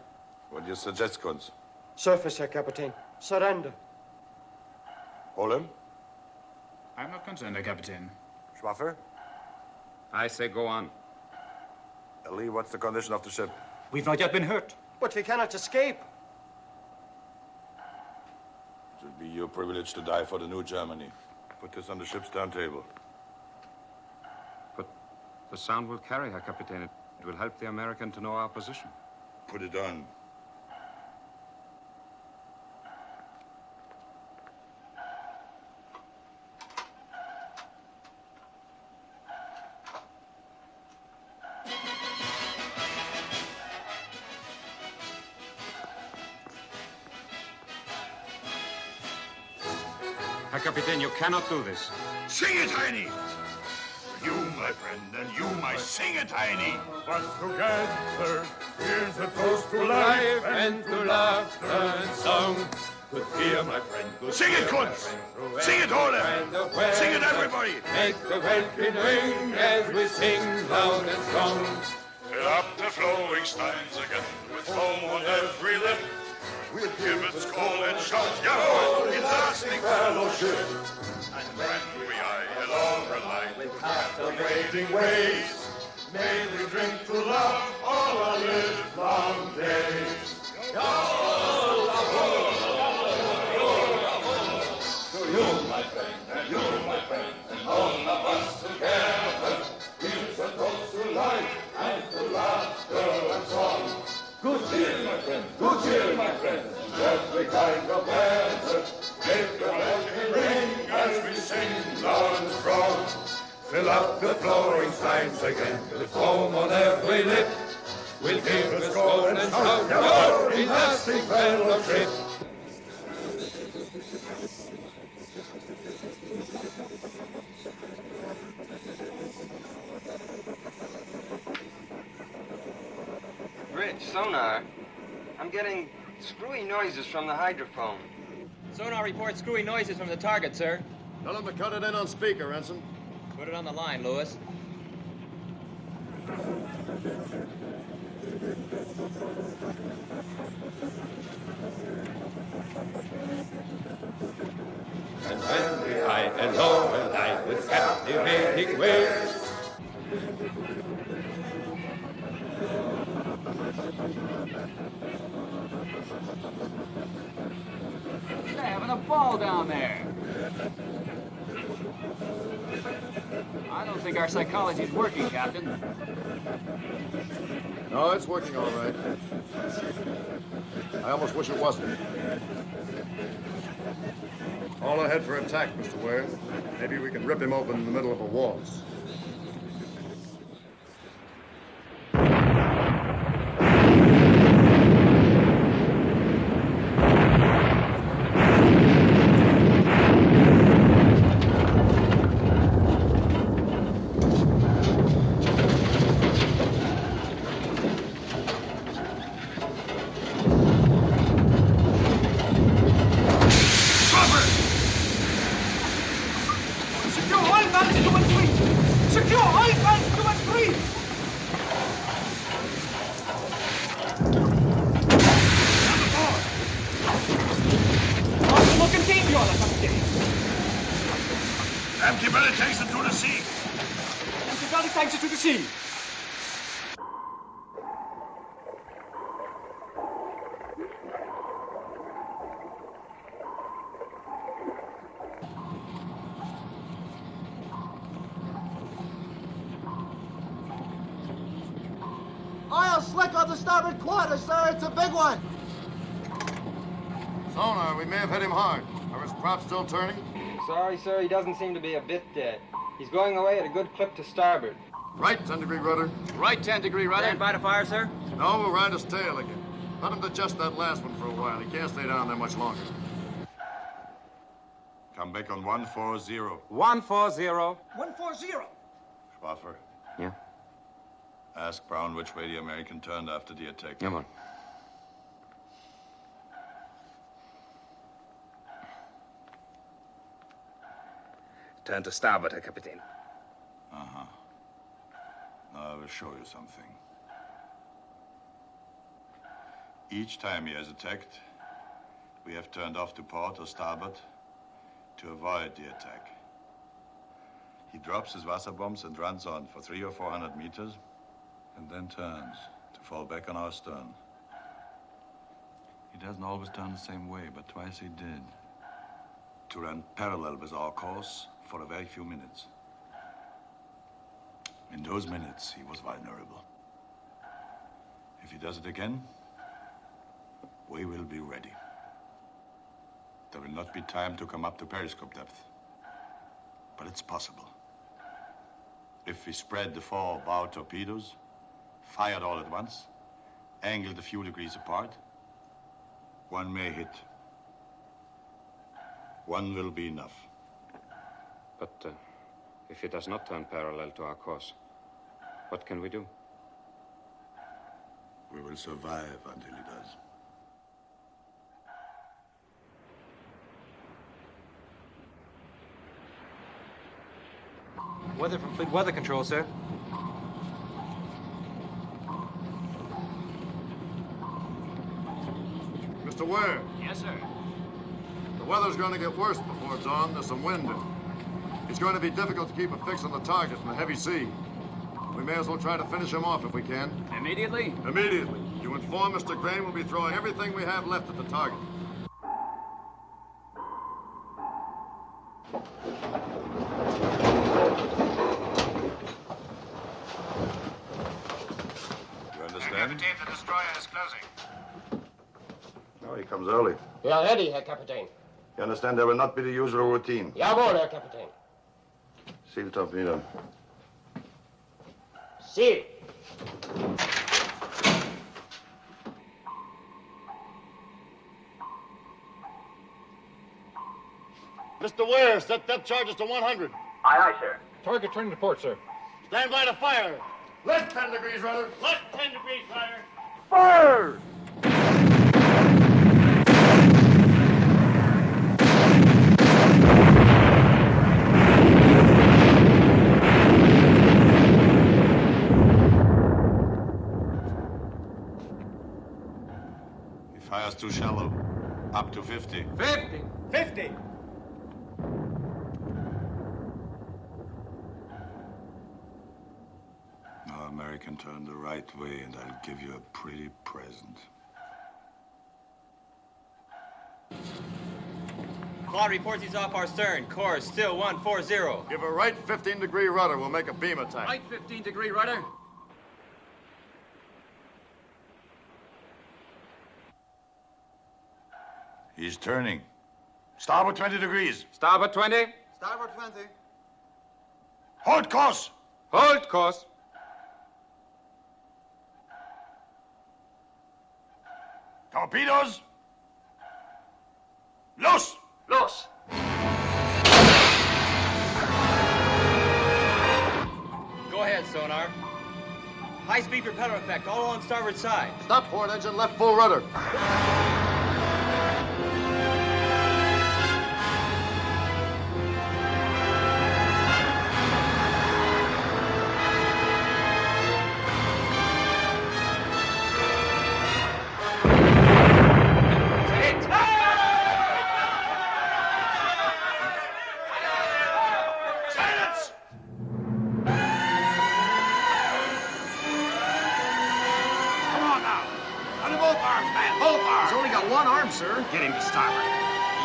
What do you suggest, Kunz? Surface, Herr Kapitän. Surrender. Hold him? I'm not concerned, Herr Kapitän. Schwaffer? I say go on. Lee, what's the condition of the ship? We've not yet been hurt. But we cannot escape. It will be your privilege to die for the new Germany. Put this on the ship's turntable. But the sound will carry, Herr Kapitän. It will help the American to know our position. Put it on. Herr Kapitän, you cannot do this. Sing it, Heine! You, my friend, and you, my sing it, Heine! But together, here's a toast to life and to laughter and song. Good cheer, my friend, good Sing it, cheer, my Kunz! friend, through Sing it, every Ole! kind of weather. Sing it, everybody! Make the welkin ring as we sing loud and strong. Fill up the flowing steins again with foam on every lip. We'll give it call and shout, Yahoo! In lasting fellowship. And when we eye along the line with half the waiting ways, may we drink to love all our live long days. To you, my friend, and you, my friend, and all of us together, here's a toast to life and to laughter and song. Good cheer, my friend, good cheer, my friend, every kind of weather. Make the welkin ring as we sing loud and strong. Fill up the flowing steins again with foam on every lip. We'll give a score and shout, Yahoo! In lasting fellowship. Rich, sonar. I'm getting screwy noises from the hydrophone. Sonar reports screwy noises from the target, sir. Tell him to cut it in on speaker, Ensign. Put it on the line, Lewis. And when we high and low and high with captivating waves, They're having a ball down there. I don't think our psychology's working, Captain. No, it's working all right. I almost wish it wasn't. All ahead for attack, Mr. Ware. Maybe we can rip him open in the middle of a waltz. Empty belly takes it to the sea. Empty belly takes it to the sea. Oil slick on the starboard quarter, sir. It's a big one. Sonar, we may have hit him hard. Are his props still turning? Sorry, sir, he doesn't seem to be a bit dead. He's going away at a good clip to starboard. Right 10-degree rudder. Right 10-degree rudder. Stand by to fire, sir. No, we'll ride his tail again. Let him digest that last one for a while. He can't stay down there much longer. Come back on 140. 140. 140. Schwaffer. Yeah? Ask Brown which way the American turned after the attack. Come on. Turn to starboard, Herr Kapitän. Uh-huh. Now I will show you something. Each time he has attacked, we have turned off to port or starboard to avoid the attack. He drops his Wasserbombs and runs on for 300 or 400 meters and then turns to fall back on our stern. He doesn't always turn the same way, but twice he did. To run parallel with our course for a very few minutes. In those minutes, he was vulnerable. If he does it again, we will be ready. There will not be time to come up to periscope depth. But it's possible. If we spread the 4 bow torpedoes, fired all at once, angled a few degrees apart, one may hit. One will be enough. But if he does not turn parallel to our course, what can we do? We will survive until he does. Weather from Fleet Weather Control, sir. Mr. Ware. Yes, sir. The weather's going to get worse before dawn. There's some wind in it. It's going to be difficult to keep a fix on the target in the heavy sea. We may as well try to finish him off if we can. Immediately? Immediately. You inform Mr. Crane we'll be throwing everything we have left at the target. You understand? Captain, the destroyer is closing. Oh, he comes early. We are ready, Herr Kapitän. You understand there will not be the usual routine. Jawohl, Herr Kapitän. Seal torpedo. Seal. Mr. Ware, set depth charges to 100. Aye, aye, sir. Target turning to port, sir. Stand by to fire. Left 10 degrees, rudder. Left 10 degrees, rudder. Fire! He fires too shallow. Up to 50. 50. 50. Now, American, turn the right way, and I'll give you a pretty present. Claude reports he's off our stern. Course still 140. Give a right 15-degree rudder. We'll make a beam attack. Right 15-degree rudder. He's turning. Starboard 20 degrees. Starboard 20. Starboard 20. Hold course. Hold course. Torpedoes. Los. Los. Go ahead, sonar. High-speed propeller effect, all on starboard side. Stop port engine, left full rudder. Sir. Get him to starboard.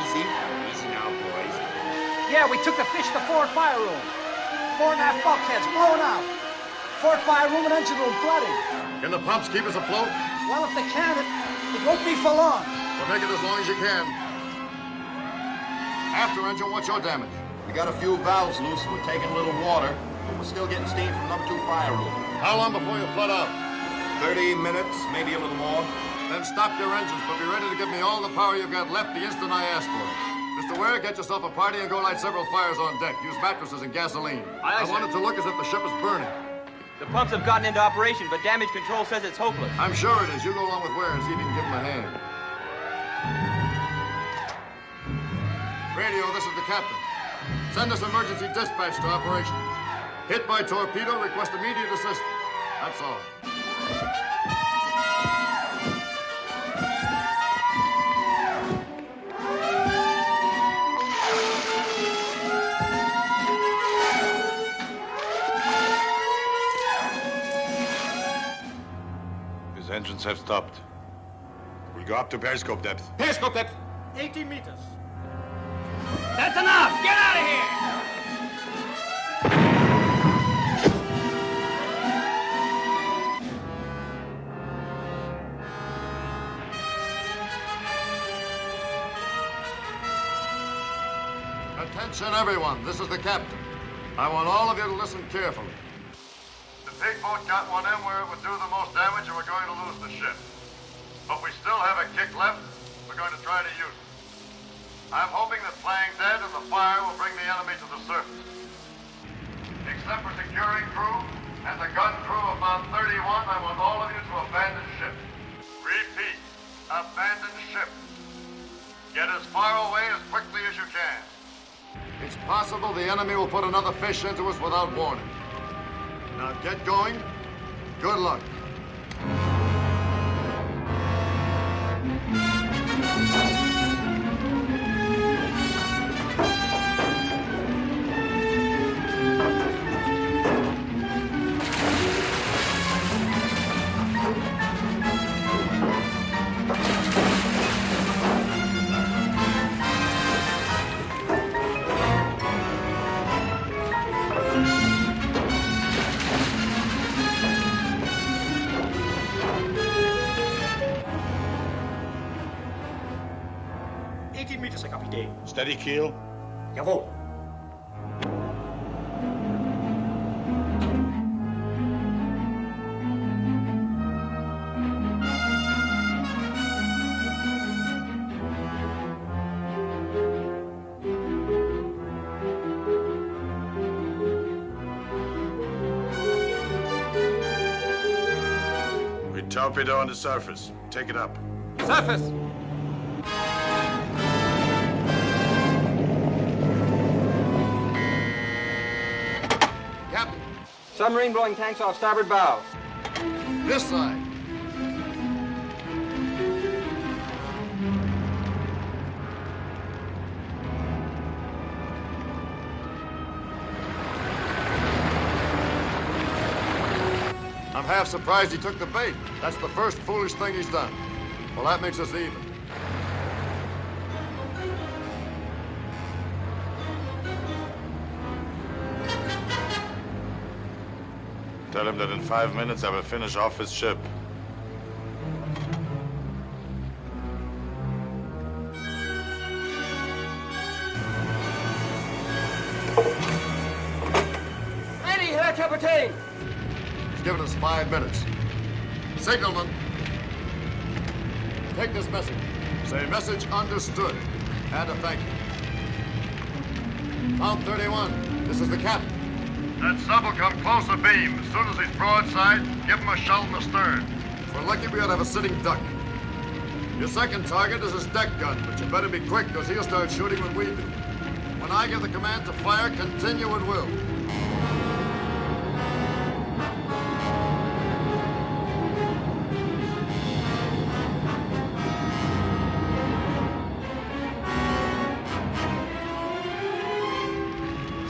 Easy. Easy now, boys. Yeah, we took the fish to forward fire room. 4 1/2 bulkheads blown out. Forward fire room and engine room flooding. Can the pumps keep us afloat? Well, if they can, it won't be for long. Well, make it as long as you can. After engine, what's your damage? We got a few valves loose. We're taking a little water, but we're still getting steam from number 2 fire room. How long before you flood out? 30 minutes, maybe a little more. Then stop your engines, but be ready to give me all the power you've got left the instant I ask for it. Mr. Ware, get yourself a party and go light several fires on deck. Use mattresses and gasoline. I want it to look as if the ship is burning. The pumps have gotten into operation, but damage control says it's hopeless. I'm sure it is. You go along with Ware and see if you can give him a hand. Radio, this is the captain. Send us emergency dispatch to operations. Hit by torpedo, request immediate assistance. That's all. His engines have stopped. We'll go up to periscope depth. Periscope depth. 18 meters. That's enough! Get out of here! Attention, everyone. This is the captain. I want all of you to listen carefully. The big boat got one in where it would do the most damage, and we're going to lose the ship. But we still have a kick left. We're going to try to use it. I'm hoping that playing dead and the fire will bring the enemy to the surface. Except for securing crew and the gun crew of Mount 31, I want all of you to abandon ship. Repeat, abandon ship. Get as far away as quickly as you can. It's possible the enemy will put another fish into us without warning. Now get going. Good luck. Steady keel. Jawohl. We torpedo on the surface. Take it up. Surface! Submarine blowing tanks off starboard bow. This side. I'm half surprised he took the bait. That's the first foolish thing he's done. Well, that makes us even. Tell him that in 5 minutes I will finish off his ship. Captain! He's given us 5 minutes. Signalman, take this message. Say message understood. And a thank you. Count 31. This is the captain. That sub will come close abeam. As soon as he's broadside, give him a shell in the stern. If we're lucky, we ought to have a sitting duck. Your second target is his deck gun, but you better be quick, because he'll start shooting when we do. When I give the command to fire, continue at will.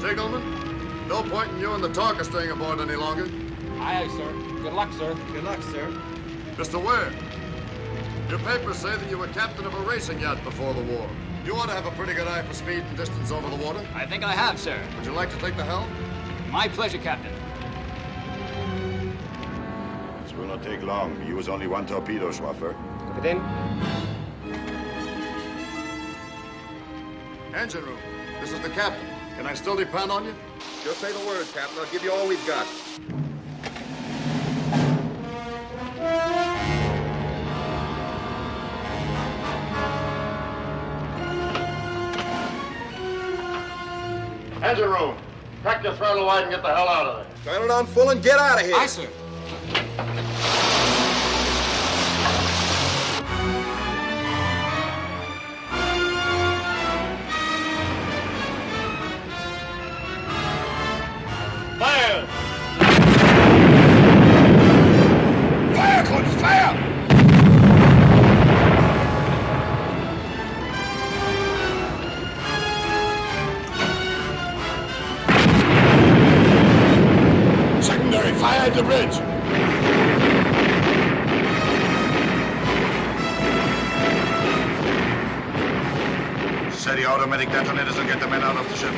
Signalman, no point in you and the talker staying aboard any longer. Aye, sir. Good luck, sir. Good luck, sir. Mr. Ware, your papers say that you were captain of a racing yacht before the war. You ought to have a pretty good eye for speed and distance over the water. I think I have, sir. Would you like to take the helm? My pleasure, Captain. This will not take long. We use only 1 torpedo, Schwaffer. Captain? Engine room, this is the captain. Can I still depend on you? Just say the word, Captain. I'll give you all we've got. Engine room, crack your throttle wide and get the hell out of there. Throttle down full and get out of here. Aye, sir. Fire! Fire, Kunz, fire! Secondary fire at the bridge. Set the automatic detonators and get the men out of the ship.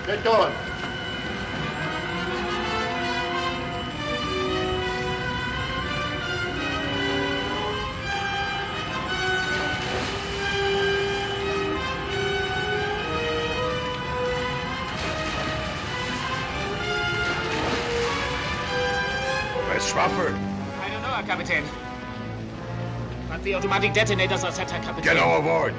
Get going. Where's Schwaffer? I don't know, Herr Kapitän. But the automatic detonators are set, Herr Kapitän. Get overboard.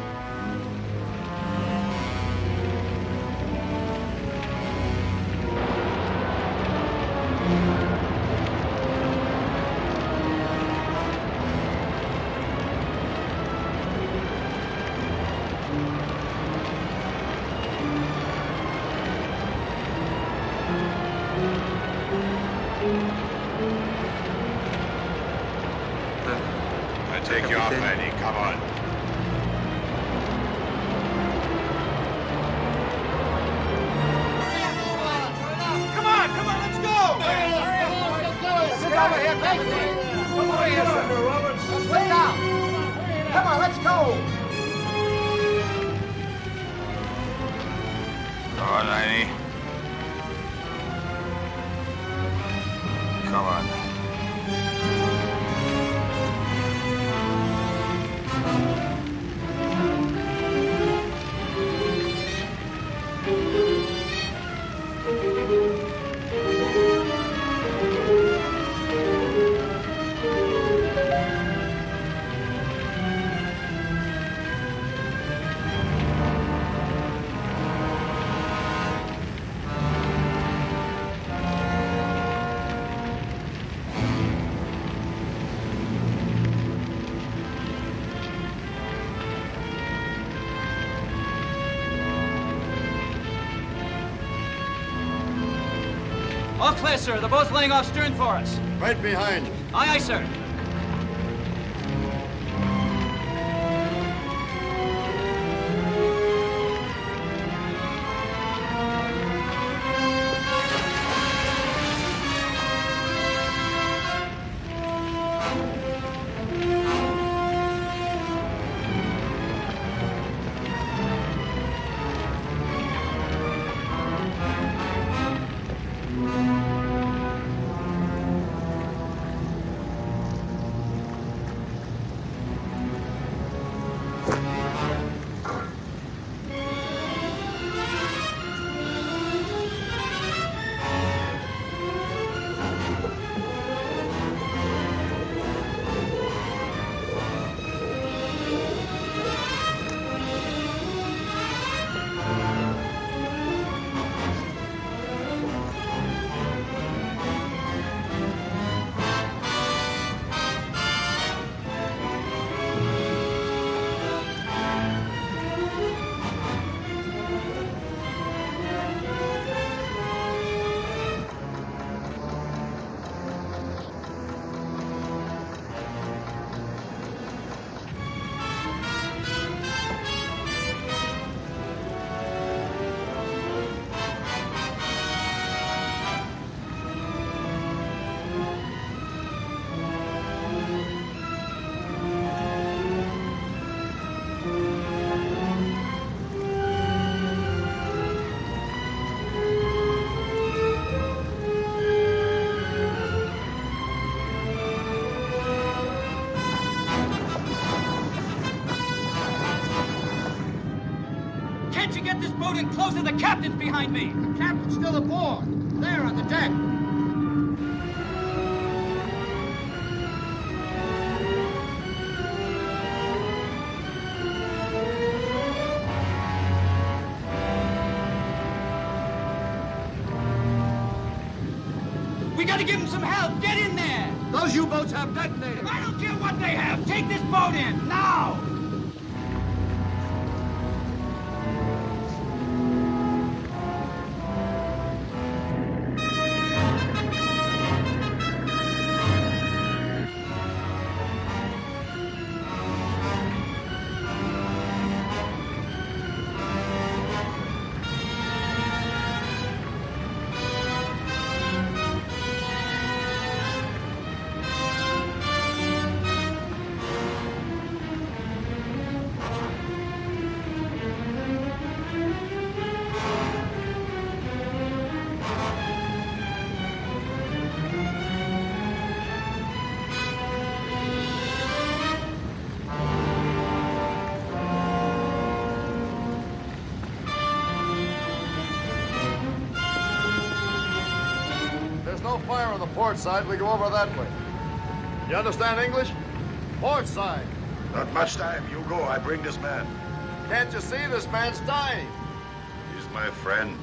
Take you off, Eddie. Come on. Come on, let's go! Sit over here, Captain. Come on, Mr. Roberts. Sit down. Come on, let's go. Come on, Eddie. Come on. All clear, sir. The boat's laying off stern for us. Right behind you. Aye, aye, sir. boat and close it. The captain's behind me. The captain's still aboard. There on the deck. We gotta give him some help. Get in there. Those U-boats have detonators. I don't care what they have. Take this boat in, now. No fire on the port side. We go over that way. You understand English? Port side. Not much time. You go. I bring this man. Can't you see this man's dying? He's my friend.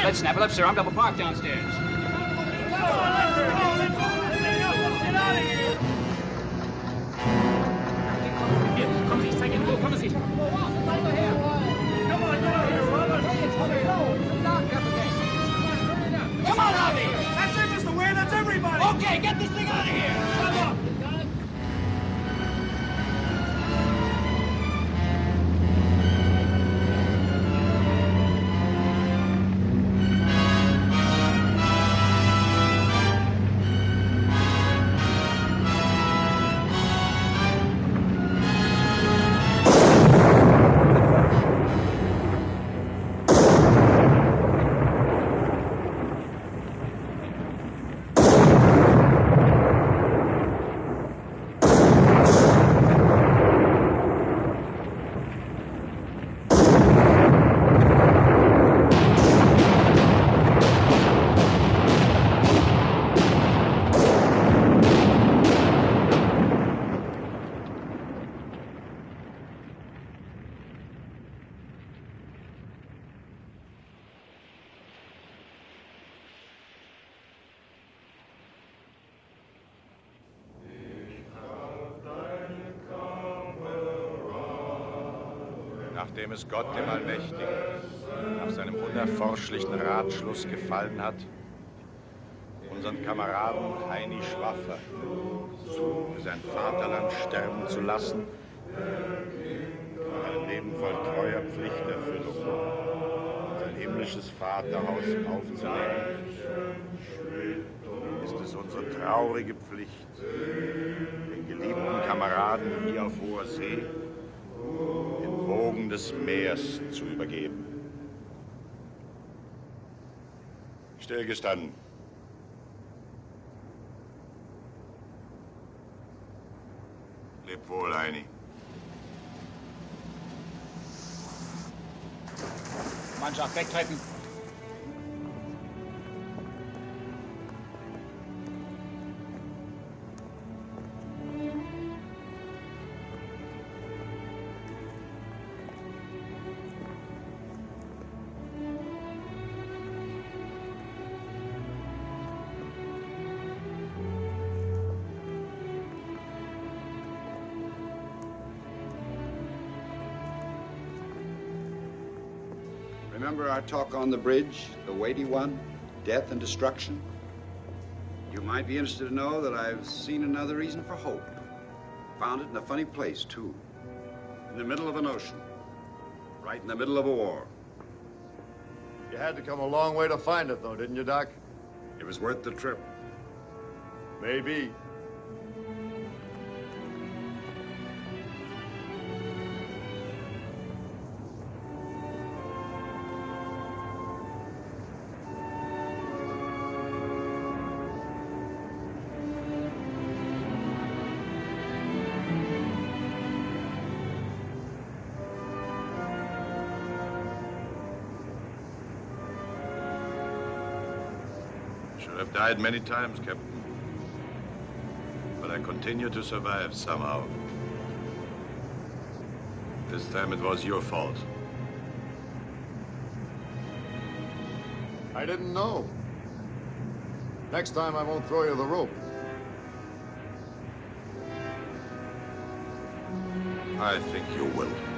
Let's snap it up, sir. I'm double parked downstairs. Kommen Sie, ich zeige Ihnen wo. Kommen Sie. Come on, Harvey. That's it, Mr. Ware. That's everybody. Okay, get this thing out of here. Come on. Nachdem es Gott, dem Allmächtigen, nach seinem unerforschlichen Ratschluss gefallen hat, unseren Kameraden Heini Schwaffer für sein Vaterland sterben zu lassen, ein Leben voll treuer Pflichterfüllung, sein himmlisches Vaterhaus aufzunehmen, ist es unsere traurige Pflicht, den geliebten Kameraden hier auf hoher See den Wogen des Meers zu übergeben. Stillgestanden. Leb wohl, Heini. Mannschaft, wegtreten. Remember our talk on the bridge, the weighty one, death and destruction? You might be interested to know that I've seen another reason for hope. Found it in a funny place, too. In the middle of an ocean. Right in the middle of a war. You had to come a long way to find it, though, didn't you, Doc? It was worth the trip. Maybe. I've died many times, Captain. But I continue to survive somehow. This time it was your fault. I didn't know. Next time I won't throw you the rope. I think you will.